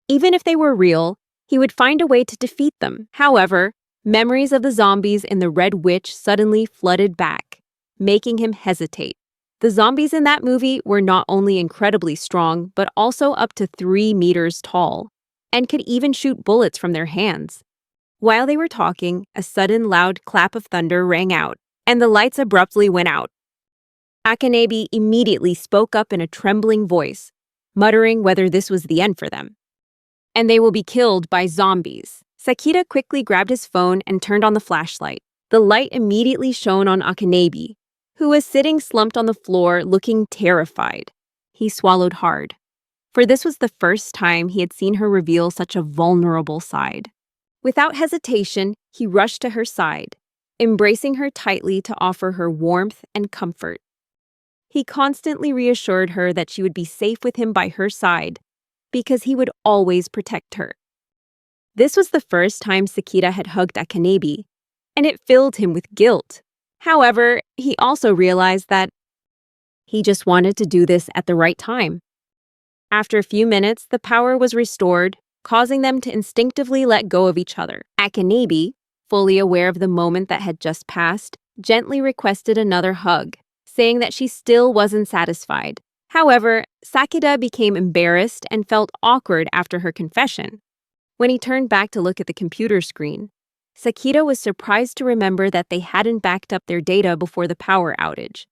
Even if they were real, he would find a way to defeat them. However, memories of the zombies in the Red Witch suddenly flooded back, making him hesitate. The zombies in that movie were not only incredibly strong, but also up to 3 meters tall, and could even shoot bullets from their hands. While they were talking, a sudden loud clap of thunder rang out, and the lights abruptly went out. Akanabe immediately spoke up in a trembling voice, muttering whether this was the end for them. And they will be killed by zombies. Sakita quickly grabbed his phone and turned on the flashlight. The light immediately shone on Akanabe, who was sitting slumped on the floor looking terrified. He swallowed hard, for this was the first time he had seen her reveal such a vulnerable side. Without hesitation, he rushed to her side, embracing her tightly to offer her warmth and comfort. He constantly reassured her that she would be safe with him by her side, because he would always protect her. This was the first time Sakita had hugged Akanabi, and it filled him with guilt. However, he also realized that he just wanted to do this at the right time. After a few minutes, the power was restored, causing them to instinctively let go of each other. Akanabi, fully aware of the moment that had just passed, gently requested another hug, saying that she still wasn't satisfied. However, Sakita became embarrassed and felt awkward after her confession. When he turned back to look at the computer screen, Sakita was surprised to remember that they hadn't backed up their data before the power outage.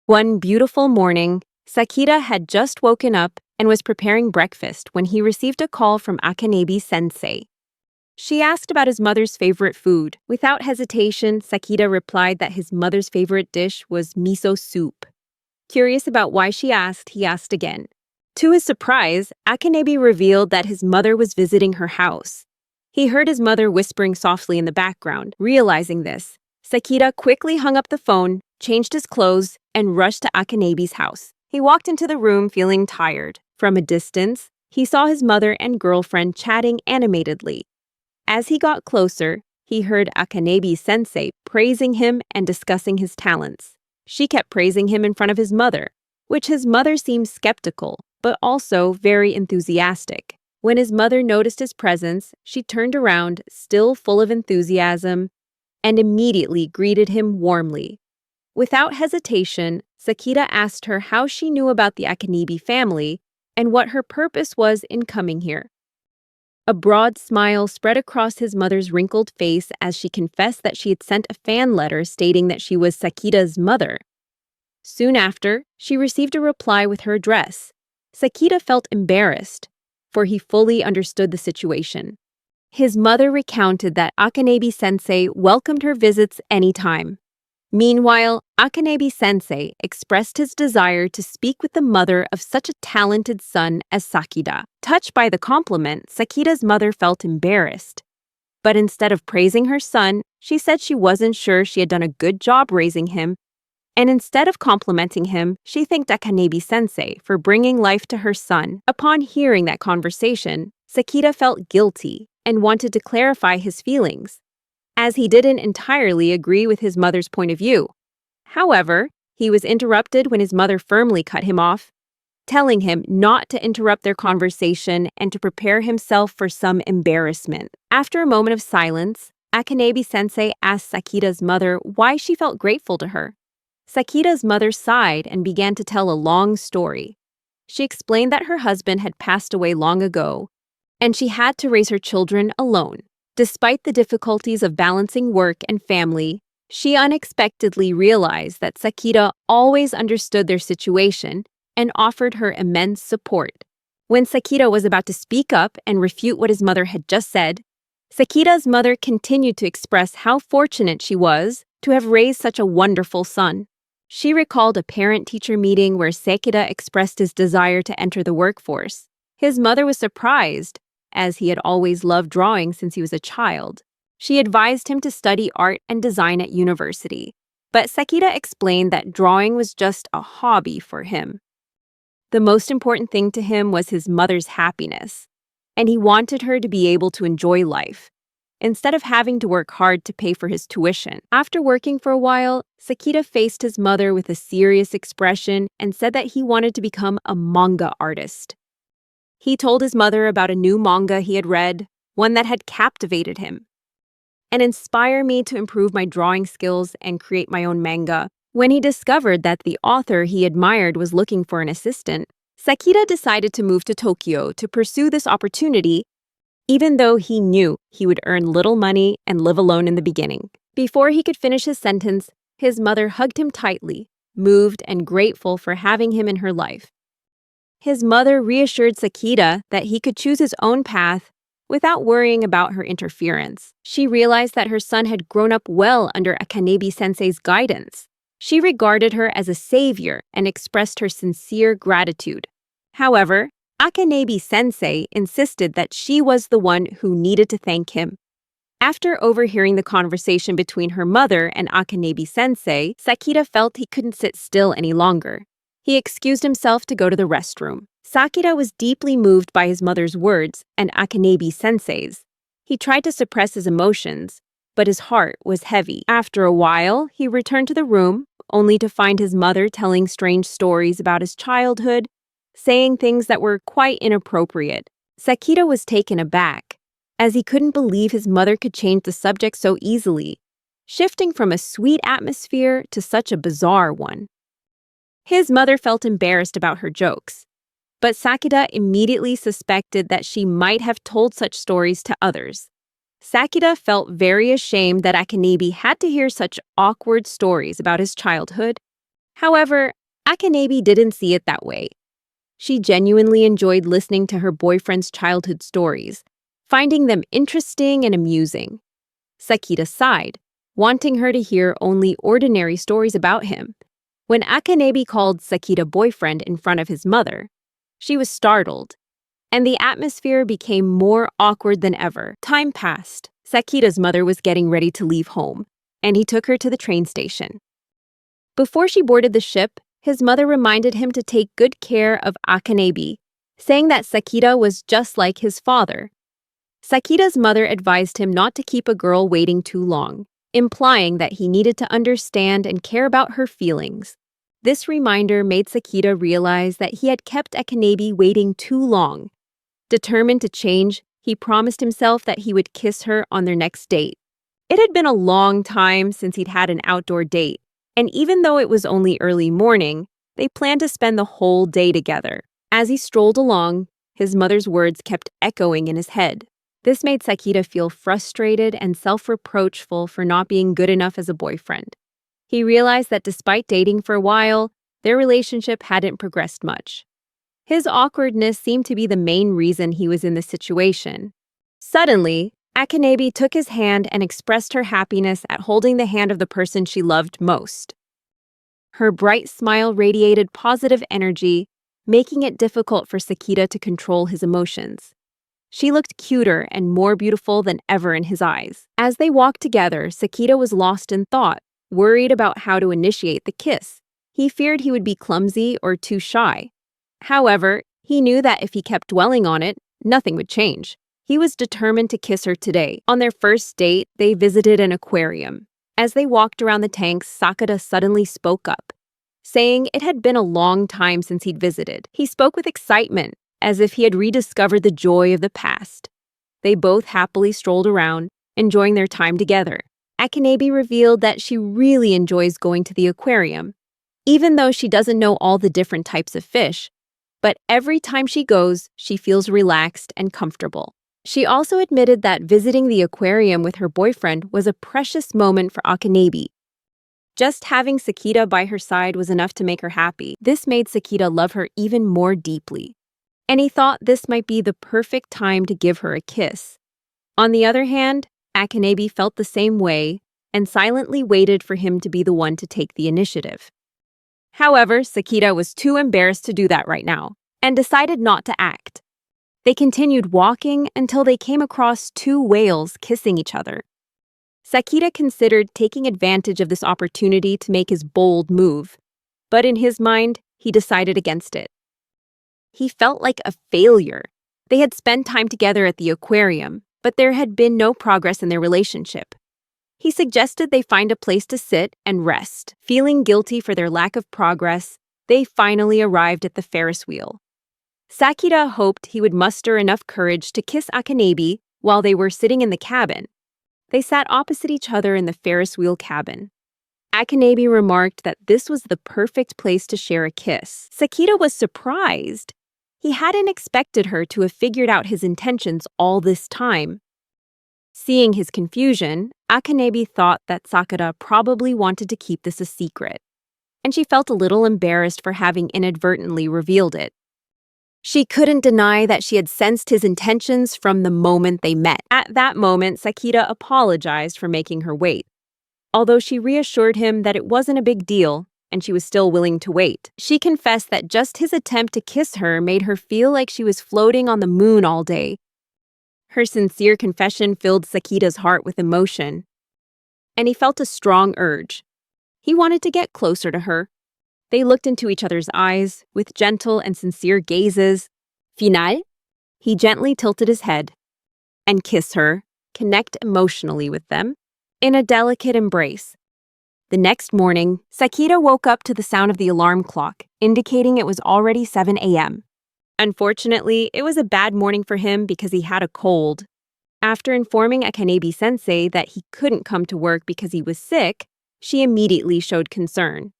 One beautiful morning, Sakita had just woken up and was preparing breakfast when he received a call from Akanabi-sensei. She asked about his mother's favorite food. Without hesitation, Sakita replied that his mother's favorite dish was miso soup. Curious about why she asked, he asked again. To his surprise, Akanabi revealed that his mother was visiting her house. He heard his mother whispering softly in the background. Realizing this, Sakita quickly hung up the phone, changed his clothes, and rushed to Akanabi's house. He walked into the room feeling tired. From a distance, he saw his mother and girlfriend chatting animatedly. As he got closer, he heard Akanabi-sensei praising him and discussing his talents. She kept praising him in front of his mother, which his mother seemed skeptical, but also very enthusiastic. When his mother noticed his presence, she turned around, still full of enthusiasm, and immediately greeted him warmly. Without hesitation, Sakita asked her how she knew about the Akanabi family and what her purpose was in coming here. A broad smile spread across his mother's wrinkled face as she confessed that she had sent a fan letter stating that she was Sakita's mother. Soon after, she received a reply with her address. Sakita felt embarrassed, for he fully understood the situation. His mother recounted that Akanabi-sensei welcomed her visits anytime. Meanwhile, Akanabi-sensei expressed his desire to speak with the mother of such a talented son as Sakita. Touched by the compliment, Sakita's mother felt embarrassed. But instead of praising her son, she said she wasn't sure she had done a good job raising him, and instead of complimenting him, she thanked Akanabi-sensei for bringing life to her son. Upon hearing that conversation, Sakita felt guilty and wanted to clarify his feelings, as he didn't entirely agree with his mother's point of view. However, he was interrupted when his mother firmly cut him off, telling him not to interrupt their conversation and to prepare himself for some embarrassment. After a moment of silence, Akanabi-sensei asked Sakita's mother why she felt grateful to her. Sakita's mother sighed and began to tell a long story. She explained that her husband had passed away long ago, and she had to raise her children alone. Despite the difficulties of balancing work and family, she unexpectedly realized that Sakita always understood their situation and offered her immense support. When Sakita was about to speak up and refute what his mother had just said, Sakita's mother continued to express how fortunate she was to have raised such a wonderful son. She recalled a parent-teacher meeting where Sakita expressed his desire to enter the workforce. His mother was surprised, as he had always loved drawing since he was a child. She advised him to study art and design at university, but Sakita explained that drawing was just a hobby for him. The most important thing to him was his mother's happiness, and he wanted her to be able to enjoy life, instead of having to work hard to pay for his tuition. After working for a while, Sakita faced his mother with a serious expression and said that he wanted to become a manga artist. He told his mother about a new manga he had read, one that had captivated him, and inspired me to improve my drawing skills and create my own manga. When he discovered that the author he admired was looking for an assistant, Sakita decided to move to Tokyo to pursue this opportunity, even though he knew he would earn little money and live alone in the beginning. Before he could finish his sentence, his mother hugged him tightly, moved and grateful for having him in her life. His mother reassured Sakita that he could choose his own path without worrying about her interference. She realized that her son had grown up well under Akanabi-sensei's guidance. She regarded her as a savior and expressed her sincere gratitude. However, Akanabi-sensei insisted that she was the one who needed to thank him. After overhearing the conversation between her mother and Akanabi-sensei, Sakita felt he couldn't sit still any longer. He excused himself to go to the restroom. Sakita was deeply moved by his mother's words and Akanabi-sensei's. He tried to suppress his emotions, but his heart was heavy. After a while, he returned to the room, only to find his mother telling strange stories about his childhood, saying things that were quite inappropriate. Sakita was taken aback, as he couldn't believe his mother could change the subject so easily, shifting from a sweet atmosphere to such a bizarre one. His mother felt embarrassed about her jokes, but Sakita immediately suspected that she might have told such stories to others. Sakita felt very ashamed that Akanabe had to hear such awkward stories about his childhood. However, Akanabe didn't see it that way. She genuinely enjoyed listening to her boyfriend's childhood stories, finding them interesting and amusing. Sakita sighed, wanting her to hear only ordinary stories about him. When Akanabe called Sakita boyfriend in front of his mother, she was startled, and the atmosphere became more awkward than ever. Time passed. Sakita's mother was getting ready to leave home, and he took her to the train station. Before she boarded the ship, his mother reminded him to take good care of Akanabe, saying that Sakita was just like his father. Sakita's mother advised him not to keep a girl waiting too long, implying that he needed to understand and care about her feelings. This reminder made Sakita realize that he had kept Akanabe waiting too long. Determined to change, he promised himself that he would kiss her on their next date. It had been a long time since he'd had an outdoor date, and even though it was only early morning, they planned to spend the whole day together. As he strolled along, his mother's words kept echoing in his head. This made Sakita feel frustrated and self-reproachful for not being good enough as a boyfriend. He realized that despite dating for a while, their relationship hadn't progressed much. His awkwardness seemed to be the main reason he was in this situation. Suddenly, Akanabe took his hand and expressed her happiness at holding the hand of the person she loved most. Her bright smile radiated positive energy, making it difficult for Sakita to control his emotions. She looked cuter and more beautiful than ever in his eyes. As they walked together, Sakita was lost in thought, worried about how to initiate the kiss. He feared he would be clumsy or too shy. However, he knew that if he kept dwelling on it, nothing would change. He was determined to kiss her today. On their first date, they visited an aquarium. As they walked around the tanks, Sakita suddenly spoke up, saying it had been a long time since he'd visited. He spoke with excitement, as if he had rediscovered the joy of the past. They both happily strolled around, enjoying their time together. Akanabe revealed that she really enjoys going to the aquarium, even though she doesn't know all the different types of fish. But every time she goes, she feels relaxed and comfortable. She also admitted that visiting the aquarium with her boyfriend was a precious moment for Akanabe. Just having Sakita by her side was enough to make her happy. This made Sakita love her even more deeply, and he thought this might be the perfect time to give her a kiss. On the other hand, Akanabe felt the same way and silently waited for him to be the one to take the initiative. However, Sakita was too embarrassed to do that right now and decided not to act. They continued walking until they came across two whales kissing each other. Sakita considered taking advantage of this opportunity to make his bold move, but in his mind, he decided against it. He felt like a failure. They had spent time together at the aquarium, but there had been no progress in their relationship. He suggested they find a place to sit and rest. Feeling guilty for their lack of progress, they finally arrived at the Ferris wheel. Sakita hoped he would muster enough courage to kiss Akanabe while they were sitting in the cabin. They sat opposite each other in the Ferris wheel cabin. Akanabe remarked that this was the perfect place to share a kiss. Sakita was surprised. He hadn't expected her to have figured out his intentions all this time. Seeing his confusion, Akanabe thought that Sakita probably wanted to keep this a secret, and she felt a little embarrassed for having inadvertently revealed it. She couldn't deny that she had sensed his intentions from the moment they met. At that moment, Sakita apologized for making her wait, although she reassured him that it wasn't a big deal and she was still willing to wait. She confessed that just his attempt to kiss her made her feel like she was floating on the moon all day. Her sincere confession filled Sakita's heart with emotion, and he felt a strong urge. He wanted to get closer to her. They looked into each other's eyes with gentle and sincere gazes. Final? He gently tilted his head and kissed her connect emotionally with them in a delicate embrace. The next morning, Sakita woke up to the sound of the alarm clock, indicating it was already 7 a.m. Unfortunately, it was a bad morning for him because he had a cold. After informing Akanebi-sensei that he couldn't come to work because he was sick, she immediately showed concern.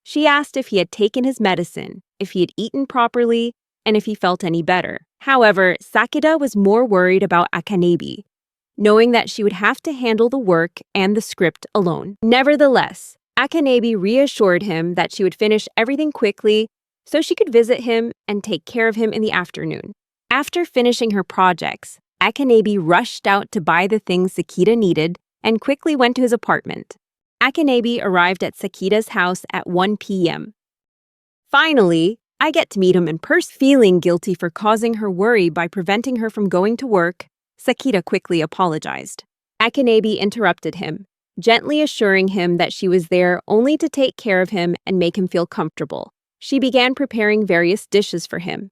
She asked if he had taken his medicine, if he had eaten properly, and if he felt any better. However, Sakita was more worried about Akanebi, knowing that she would have to handle the work and the script alone. Nevertheless, Akanebi reassured him that she would finish everything quickly so she could visit him and take care of him in the afternoon. After finishing her projects, Akanebi rushed out to buy the things Sakita needed and quickly went to his apartment. Akanebi arrived at Sakita's house at 1 p.m. Finally, I get to meet him in person. Feeling guilty for causing her worry by preventing her from going to work, Sakita quickly apologized. Akanebi interrupted him, gently assuring him that she was there only to take care of him and make him feel comfortable. She began preparing various dishes for him.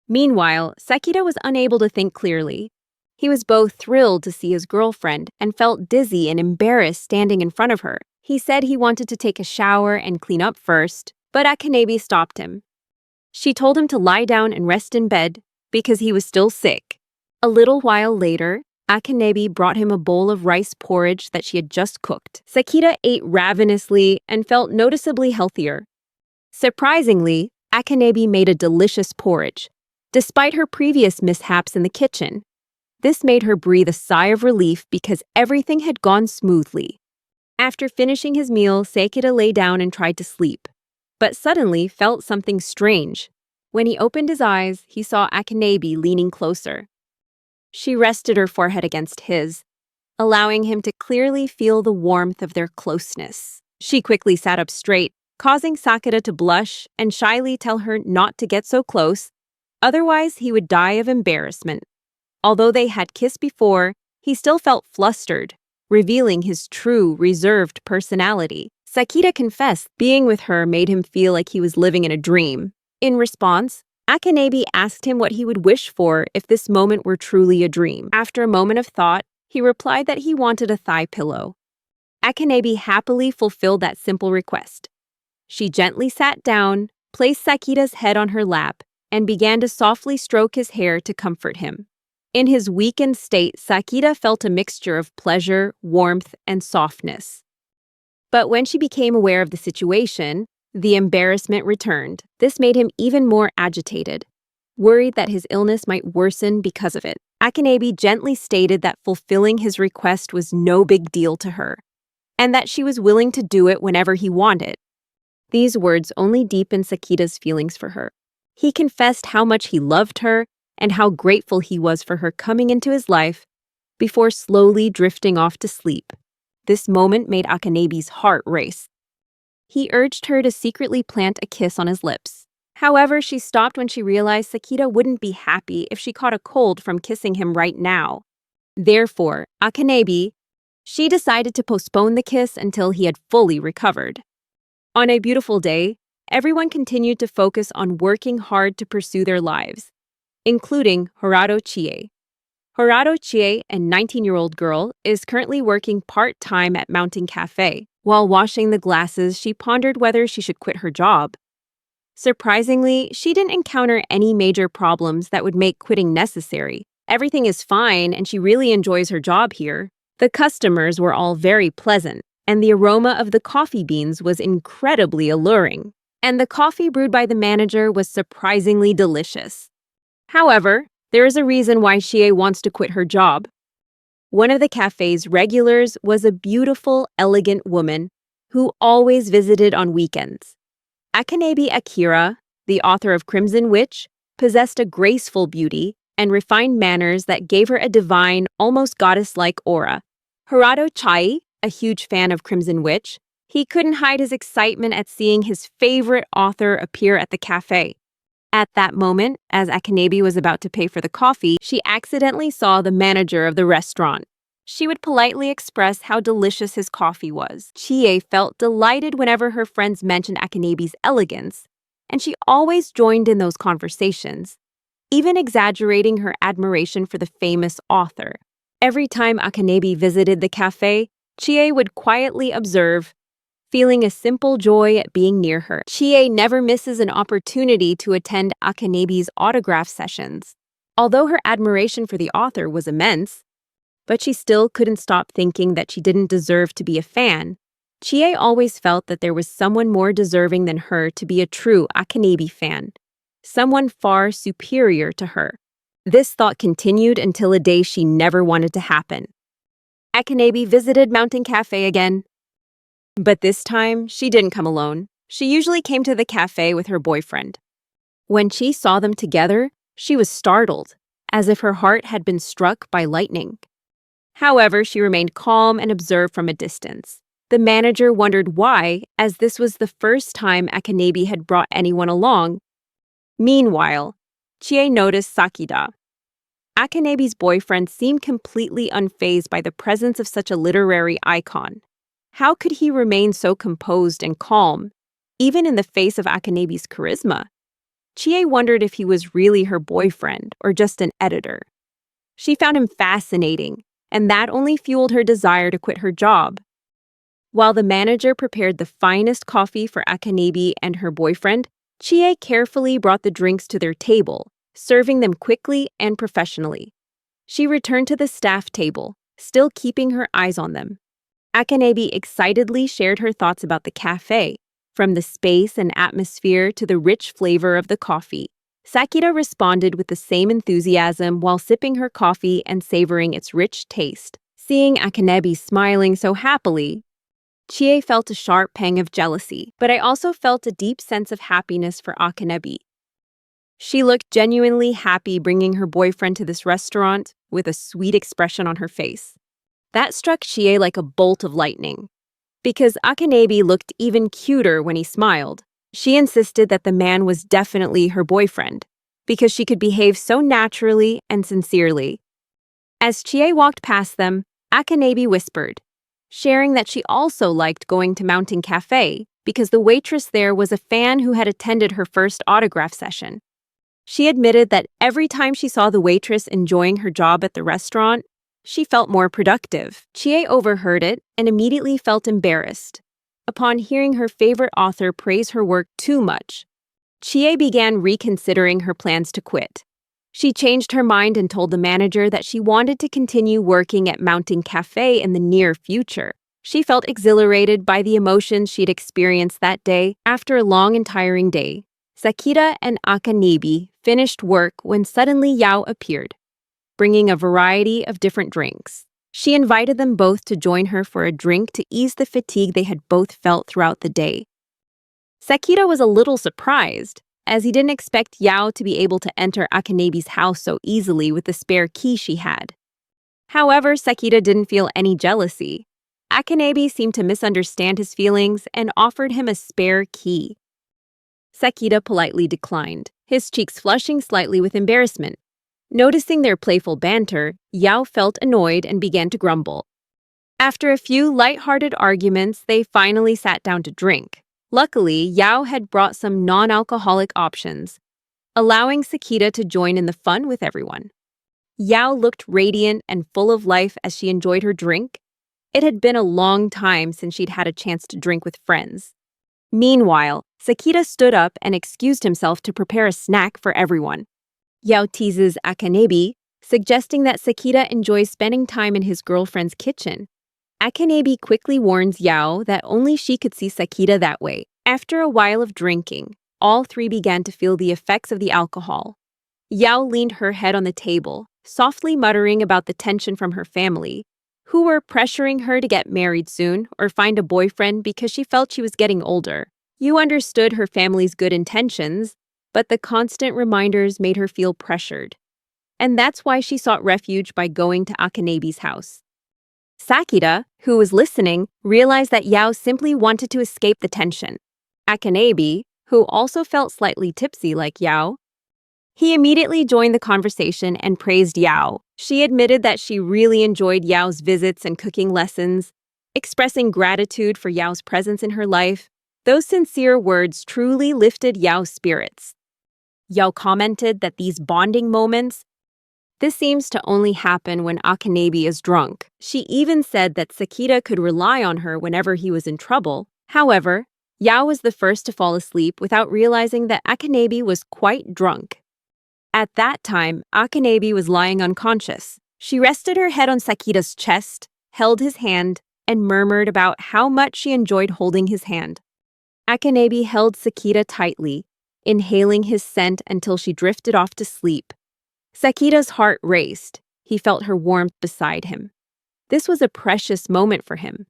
Meanwhile, Sakita was unable to think clearly. He was both thrilled to see his girlfriend and felt dizzy and embarrassed standing in front of her. He said he wanted to take a shower and clean up first, but Akanebi stopped him. She told him to lie down and rest in bed because he was still sick. A little while later, Akanebi brought him a bowl of rice porridge that she had just cooked. Sakita ate ravenously and felt noticeably healthier. Surprisingly, Akanebi made a delicious porridge, despite her previous mishaps in the kitchen. This made her breathe a sigh of relief because everything had gone smoothly. After finishing his meal, Sakita lay down and tried to sleep, but suddenly felt something strange. When he opened his eyes, he saw Akanebi leaning closer. She rested her forehead against his, allowing him to clearly feel the warmth of their closeness. She quickly sat up straight, causing Sakita to blush and shyly tell her not to get so close, otherwise he would die of embarrassment. Although they had kissed before, he still felt flustered, revealing his true, reserved personality. Sakita confessed being with her made him feel like he was living in a dream. In response, Akanebi asked him what he would wish for if this moment were truly a dream. After a moment of thought, he replied that he wanted a thigh pillow. Akanebi happily fulfilled that simple request. She gently sat down, placed Sakita's head on her lap, and began to softly stroke his hair to comfort him. In his weakened state, Sakita felt a mixture of pleasure, warmth, and softness. But when she became aware of the situation, the embarrassment returned. This made him even more agitated, worried that his illness might worsen because of it. Akanebi gently stated that fulfilling his request was no big deal to her, and that she was willing to do it whenever he wanted. These words only deepened Sakita's feelings for her. He confessed how much he loved her and how grateful he was for her coming into his life before slowly drifting off to sleep. This moment made Akanebi's heart race. He urged her to secretly plant a kiss on his lips. However, she stopped when she realized Sakita wouldn't be happy if she caught a cold from kissing him right now. Therefore, she decided to postpone the kiss until he had fully recovered. On a beautiful day, everyone continued to focus on working hard to pursue their lives, including Horato Chie. Horato Chie, a 19-year-old girl, is currently working part-time at Mountain Cafe. While washing the glasses, she pondered whether she should quit her job. Surprisingly, she didn't encounter any major problems that would make quitting necessary. Everything is fine and she really enjoys her job here. The customers were all very pleasant, and the aroma of the coffee beans was incredibly alluring. And the coffee brewed by the manager was surprisingly delicious. However, there is a reason why Chie wants to quit her job. One of the cafe's regulars was a beautiful, elegant woman who always visited on weekends. Akanebi Akira, the author of Crimson Witch, possessed a graceful beauty and refined manners that gave her a divine, almost goddess-like aura. Horato Chai, a huge fan of Crimson Witch, he couldn't hide his excitement at seeing his favorite author appear at the cafe. At that moment, as Akanebi was about to pay for the coffee, she accidentally saw the manager of the restaurant. She would politely express how delicious his coffee was. Chie felt delighted whenever her friends mentioned Akanebi's elegance, and she always joined in those conversations, even exaggerating her admiration for the famous author. Every time Akanebi visited the cafe, Chie would quietly observe, feeling a simple joy at being near her. Chie never misses an opportunity to attend Akanebi's autograph sessions. Although her admiration for the author was immense, but she still couldn't stop thinking that she didn't deserve to be a fan. Chie always felt that there was someone more deserving than her to be a true Akanebi fan, someone far superior to her. This thought continued until a day she never wanted to happen. Akanebi visited Mountain Cafe again. But this time, she didn't come alone. She usually came to the cafe with her boyfriend. When she saw them together, she was startled, as if her heart had been struck by lightning. However, she remained calm and observed from a distance. The manager wondered why, as this was the first time Akanebi had brought anyone along. Meanwhile, Chie noticed Sakida. Akanebi's boyfriend seemed completely unfazed by the presence of such a literary icon. How could he remain so composed and calm, even in the face of Akanebi's charisma? Chie wondered if he was really her boyfriend or just an editor. She found him fascinating, and that only fueled her desire to quit her job. While the manager prepared the finest coffee for Akanebi and her boyfriend, Chie carefully brought the drinks to their table, serving them quickly and professionally. She returned to the staff table, still keeping her eyes on them. Akanebi excitedly shared her thoughts about the cafe, from the space and atmosphere to the rich flavor of the coffee. Sakida responded with the same enthusiasm while sipping her coffee and savoring its rich taste. Seeing Akanebi smiling so happily, Chie felt a sharp pang of jealousy, but I also felt a deep sense of happiness for Akanebi. She looked genuinely happy bringing her boyfriend to this restaurant with a sweet expression on her face. That struck Chie like a bolt of lightning. Because Akanebi looked even cuter when he smiled, she insisted that the man was definitely her boyfriend, because she could behave so naturally and sincerely. As Chie walked past them, Akanebi whispered, sharing that she also liked going to Mountain Cafe because the waitress there was a fan who had attended her first autograph session. She admitted that every time she saw the waitress enjoying her job at the restaurant, she felt more productive. Chie overheard it and immediately felt embarrassed. Upon hearing her favorite author praise her work too much, Chie began reconsidering her plans to quit. She changed her mind and told the manager that she wanted to continue working at Mountain Cafe in the near future. She felt exhilarated by the emotions she'd experienced that day. After a long and tiring day, Sakida and Akanebi finished work when suddenly Yao appeared, bringing a variety of different drinks. She invited them both to join her for a drink to ease the fatigue they had both felt throughout the day. Sakida was a little surprised, as he didn't expect Yao to be able to enter Akanebi's house so easily with the spare key she had. However, Sakida didn't feel any jealousy. Akanebi seemed to misunderstand his feelings and offered him a spare key. Sakida politely declined, his cheeks flushing slightly with embarrassment. Noticing their playful banter, Yao felt annoyed and began to grumble. After a few light-hearted arguments, they finally sat down to drink. Luckily, Yao had brought some non-alcoholic options, allowing Sakida to join in the fun with everyone. Yao looked radiant and full of life as she enjoyed her drink. It had been a long time since she'd had a chance to drink with friends. Meanwhile, Sakida stood up and excused himself to prepare a snack for everyone. Yao teases Akanebi, suggesting that Sakida enjoys spending time in his girlfriend's kitchen. Akanebi quickly warns Yao that only she could see Sakida that way. After a while of drinking, all three began to feel the effects of the alcohol. Yao leaned her head on the table, softly muttering about the tension from her family, who were pressuring her to get married soon or find a boyfriend because she felt she was getting older. Yu understood her family's good intentions, but the constant reminders made her feel pressured. And that's why she sought refuge by going to Akanebi's house. Sakida, who was listening, realized that Yao simply wanted to escape the tension. Akanebi, who also felt slightly tipsy like Yao, he immediately joined the conversation and praised Yao. She admitted that she really enjoyed Yao's visits and cooking lessons, expressing gratitude for Yao's presence in her life. Those sincere words truly lifted Yao's spirits. Yao commented that these bonding moments This seems to only happen when Akanabe is drunk. She even said that Sakita could rely on her whenever he was in trouble. However, Yao was the first to fall asleep without realizing that Akanabe was quite drunk. At that time, Akanabe was lying unconscious. She rested her head on Sakita's chest, held his hand, and murmured about how much she enjoyed holding his hand. Akanabe held Sakita tightly, inhaling his scent until she drifted off to sleep. Sakita's heart raced. He felt her warmth beside him. This was a precious moment for him.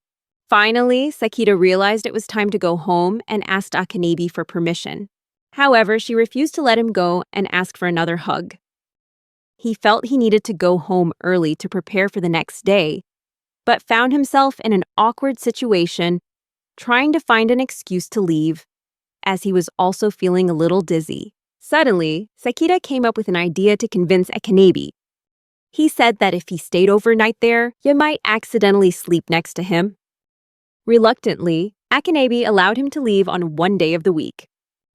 Finally, Sakita realized it was time to go home and asked Akanabe for permission. However, she refused to let him go and asked for another hug. He felt he needed to go home early to prepare for the next day, but found himself in an awkward situation, trying to find an excuse to leave, as he was also feeling a little dizzy. Suddenly, Sakita came up with an idea to convince Akanabe. He said that if he stayed overnight there, you might accidentally sleep next to him. Reluctantly, Akanabe allowed him to leave on one day of the week.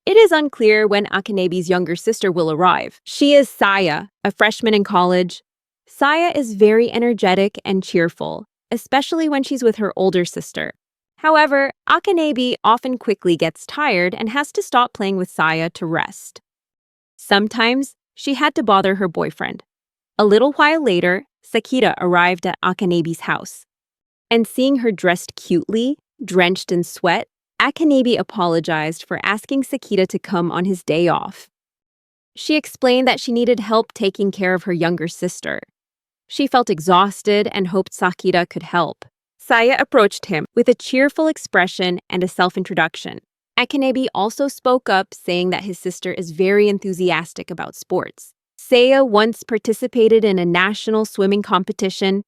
It is unclear when Akanabe's younger sister will arrive. She is Saya, a freshman in college. Saya is very energetic and cheerful, especially when she's with her older sister. However, Akanabe often quickly gets tired and has to stop playing with Saya to rest. Sometimes, she had to bother her boyfriend. A little while later, Sakita arrived at Akanabe's house. And seeing her dressed cutely, drenched in sweat, Akanabe apologized for asking Sakita to come on his day off. She explained that she needed help taking care of her younger sister. She felt exhausted and hoped Sakita could help. Saya approached him with a cheerful expression and a self-introduction. Akanabe also spoke up, saying that his sister is very enthusiastic about sports. Saya once participated in a national swimming competition,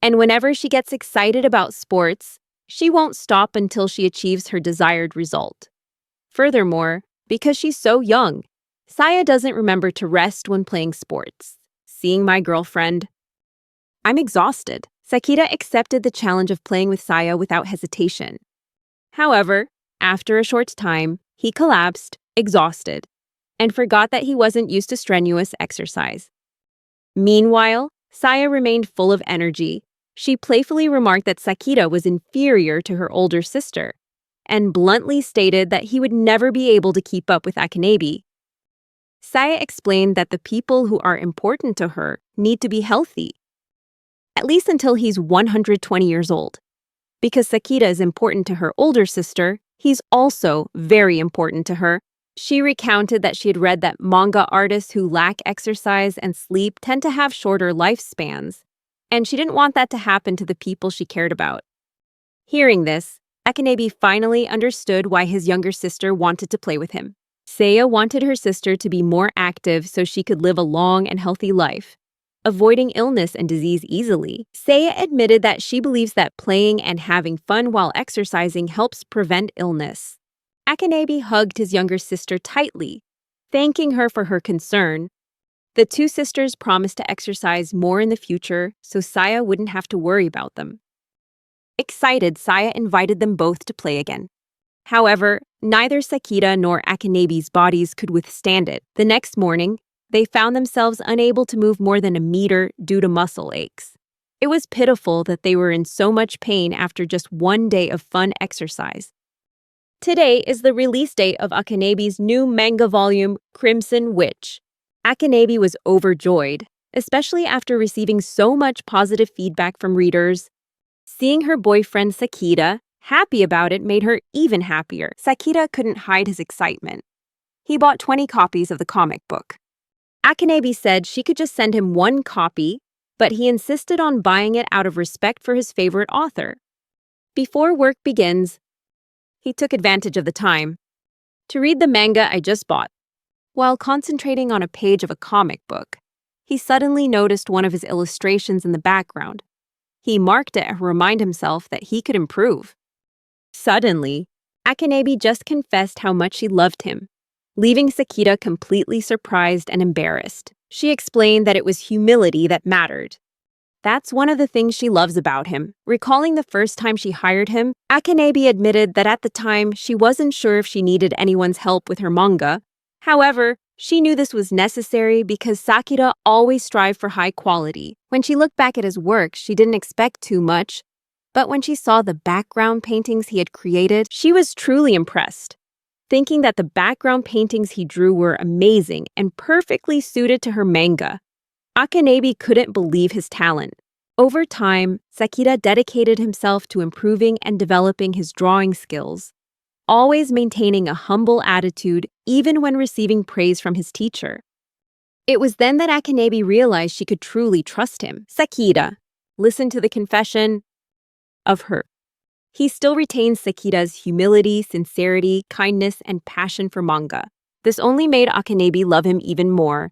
and whenever she gets excited about sports, she won't stop until she achieves her desired result. Furthermore, because she's so young, Saya doesn't remember to rest when playing sports. Seeing my girlfriend, I'm exhausted. Sakita accepted the challenge of playing with Saya without hesitation. However, after a short time, he collapsed, exhausted, and forgot that he wasn't used to strenuous exercise. Meanwhile, Saya remained full of energy. She playfully remarked that Sakita was inferior to her older sister, and bluntly stated that he would never be able to keep up with Akanabe. Saya explained that the people who are important to her need to be healthy, at least until he's 120 years old. Because Sakita is important to her older sister, he's also very important to her. She recounted that she had read that manga artists who lack exercise and sleep tend to have shorter lifespans, and she didn't want that to happen to the people she cared about. Hearing this, Akanabe finally understood why his younger sister wanted to play with him. Saya wanted her sister to be more active so she could live a long and healthy life, avoiding illness and disease easily. Saya admitted that she believes that playing and having fun while exercising helps prevent illness. Akanabe hugged his younger sister tightly, thanking her for her concern. The two sisters promised to exercise more in the future so Saya wouldn't have to worry about them. Excited, Saya invited them both to play again. However, neither Sakita nor Akanabe's bodies could withstand it. The next morning, they found themselves unable to move more than a meter due to muscle aches. It was pitiful that they were in so much pain after just one day of fun exercise. Today is the release date of Akanabe's new manga volume, Crimson Witch. Akanabe was overjoyed, especially after receiving so much positive feedback from readers. Seeing her boyfriend Sakita happy about it made her even happier. Sakita couldn't hide his excitement. He bought 20 copies of the comic book. Akanabe said she could just send him one copy, but he insisted on buying it out of respect for his favorite author. Before work begins, he took advantage of the time to read the manga I just bought. While concentrating on a page of a comic book, he suddenly noticed one of his illustrations in the background. He marked it to remind himself that he could improve. Suddenly, Akanabe just confessed how much she loved him, leaving Sakita completely surprised and embarrassed. She explained that it was humility that mattered. That's one of the things she loves about him. Recalling the first time she hired him, Akanabe admitted that at the time she wasn't sure if she needed anyone's help with her manga. However, She knew this was necessary because Sakura always strived for high quality. When she looked back at his work, she didn't expect too much. But when she saw the background paintings he had created, she was truly impressed. Thinking that the background paintings he drew were amazing and perfectly suited to her manga, Akanabe couldn't believe his talent. Over time, Sakura dedicated himself to improving and developing his drawing skills, always maintaining a humble attitude even when receiving praise from his teacher. It was then that Akanabe realized she could truly trust him. Sakura, listen to the confession of her. He still retains Sakura's humility, sincerity, kindness, and passion for manga. This only made Akanabe love him even more.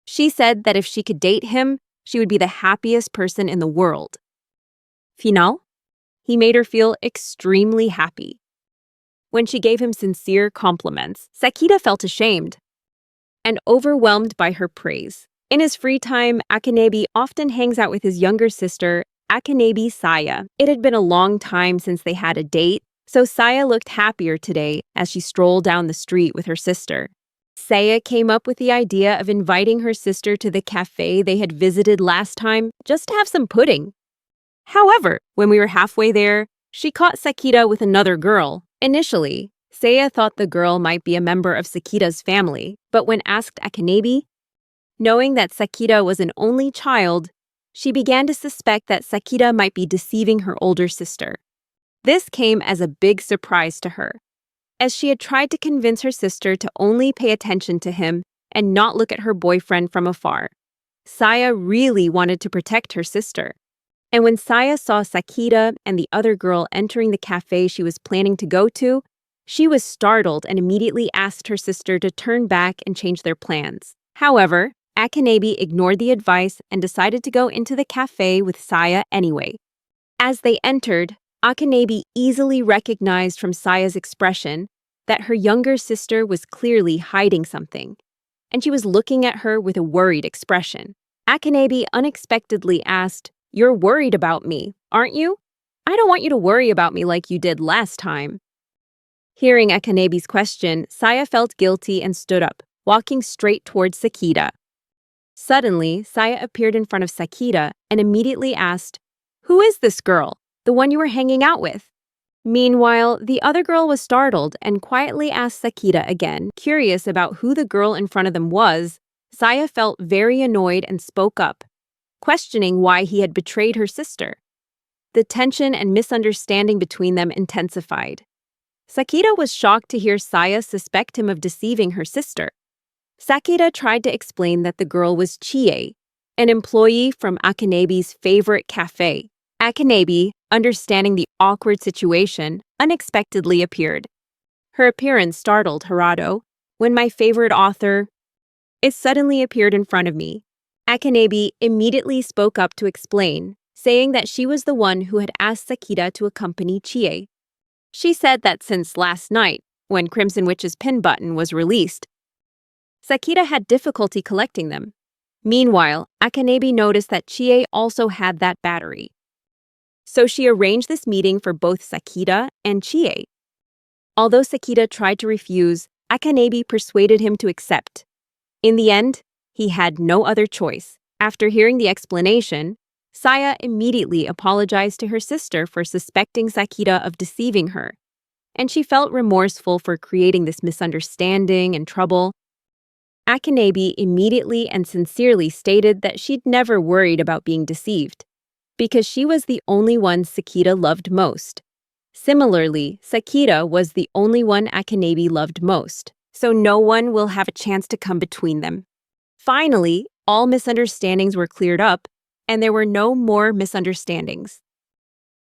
She said that if she could date him, she would be the happiest person in the world. Final? He made her feel extremely happy. When she gave him sincere compliments, Sakura felt ashamed and overwhelmed by her praise. In his free time, Akanabe often hangs out with his younger sister, Akanabe Saya. It had been a long time since they had a date, so Saya looked happier today as she strolled down the street with her sister. Saya came up with the idea of inviting her sister to the cafe they had visited last time just to have some pudding. However, when we were halfway there, she caught Sakura with another girl. Initially, Saya thought the girl might be a member of Sakura's family, but when asked Akanabe, knowing that Sakura was an only child, she began to suspect that Sakura might be deceiving her older sister. This came as a big surprise to her, as she had tried to convince her sister to only pay attention to him and not look at her boyfriend from afar. Saya really wanted to protect her sister. And when Saya saw Sakura and the other girl entering the cafe she was planning to go to, she was startled and immediately asked her sister to turn back and change their plans. However, Akanabe ignored the advice and decided to go into the cafe with Saya anyway. As they entered, Akanabe easily recognized from Saya's expression that her younger sister was clearly hiding something, and she was looking at her with a worried expression. Akanabe unexpectedly asked, "You're worried about me, aren't you? I don't want you to worry about me like you did last time." Hearing Akanabe's question, Saya felt guilty and stood up, walking straight towards Sakura. Suddenly, Saya appeared in front of Sakura and immediately asked, "Who is this girl, the one you were hanging out with?" Meanwhile, the other girl was startled and quietly asked Sakura again. Curious about who the girl in front of them was, Saya felt very annoyed and spoke up, questioning why he had betrayed her sister. The tension and misunderstanding between them intensified. Sakura was shocked to hear Saya suspect him of deceiving her sister. Sakura tried to explain that the girl was Chie, an employee from Akanabe's favorite cafe. Akanabe, understanding the awkward situation, unexpectedly appeared. Her appearance startled Harado when my favorite author, it suddenly appeared in front of me. Akanabe immediately spoke up to explain, saying that she was the one who had asked Sakura to accompany Chie. She said that since last night, when Crimson Witch's pin button was released, Sakura had difficulty collecting them. Meanwhile, Akanabe noticed that Chie also had that battery. So she arranged this meeting for both Sakura and Chie. Although Sakura tried to refuse, Akanabe persuaded him to accept. In the end, he had no other choice. After hearing the explanation, Saya immediately apologized to her sister for suspecting Sakura of deceiving her, and she felt remorseful for creating this misunderstanding and trouble. Akanabe immediately and sincerely stated that she'd never worried about being deceived, because she was the only one Sakura loved most. Similarly, Sakura was the only one Akanabe loved most, so no one will have a chance to come between them. Finally, all misunderstandings were cleared up, and there were no more misunderstandings.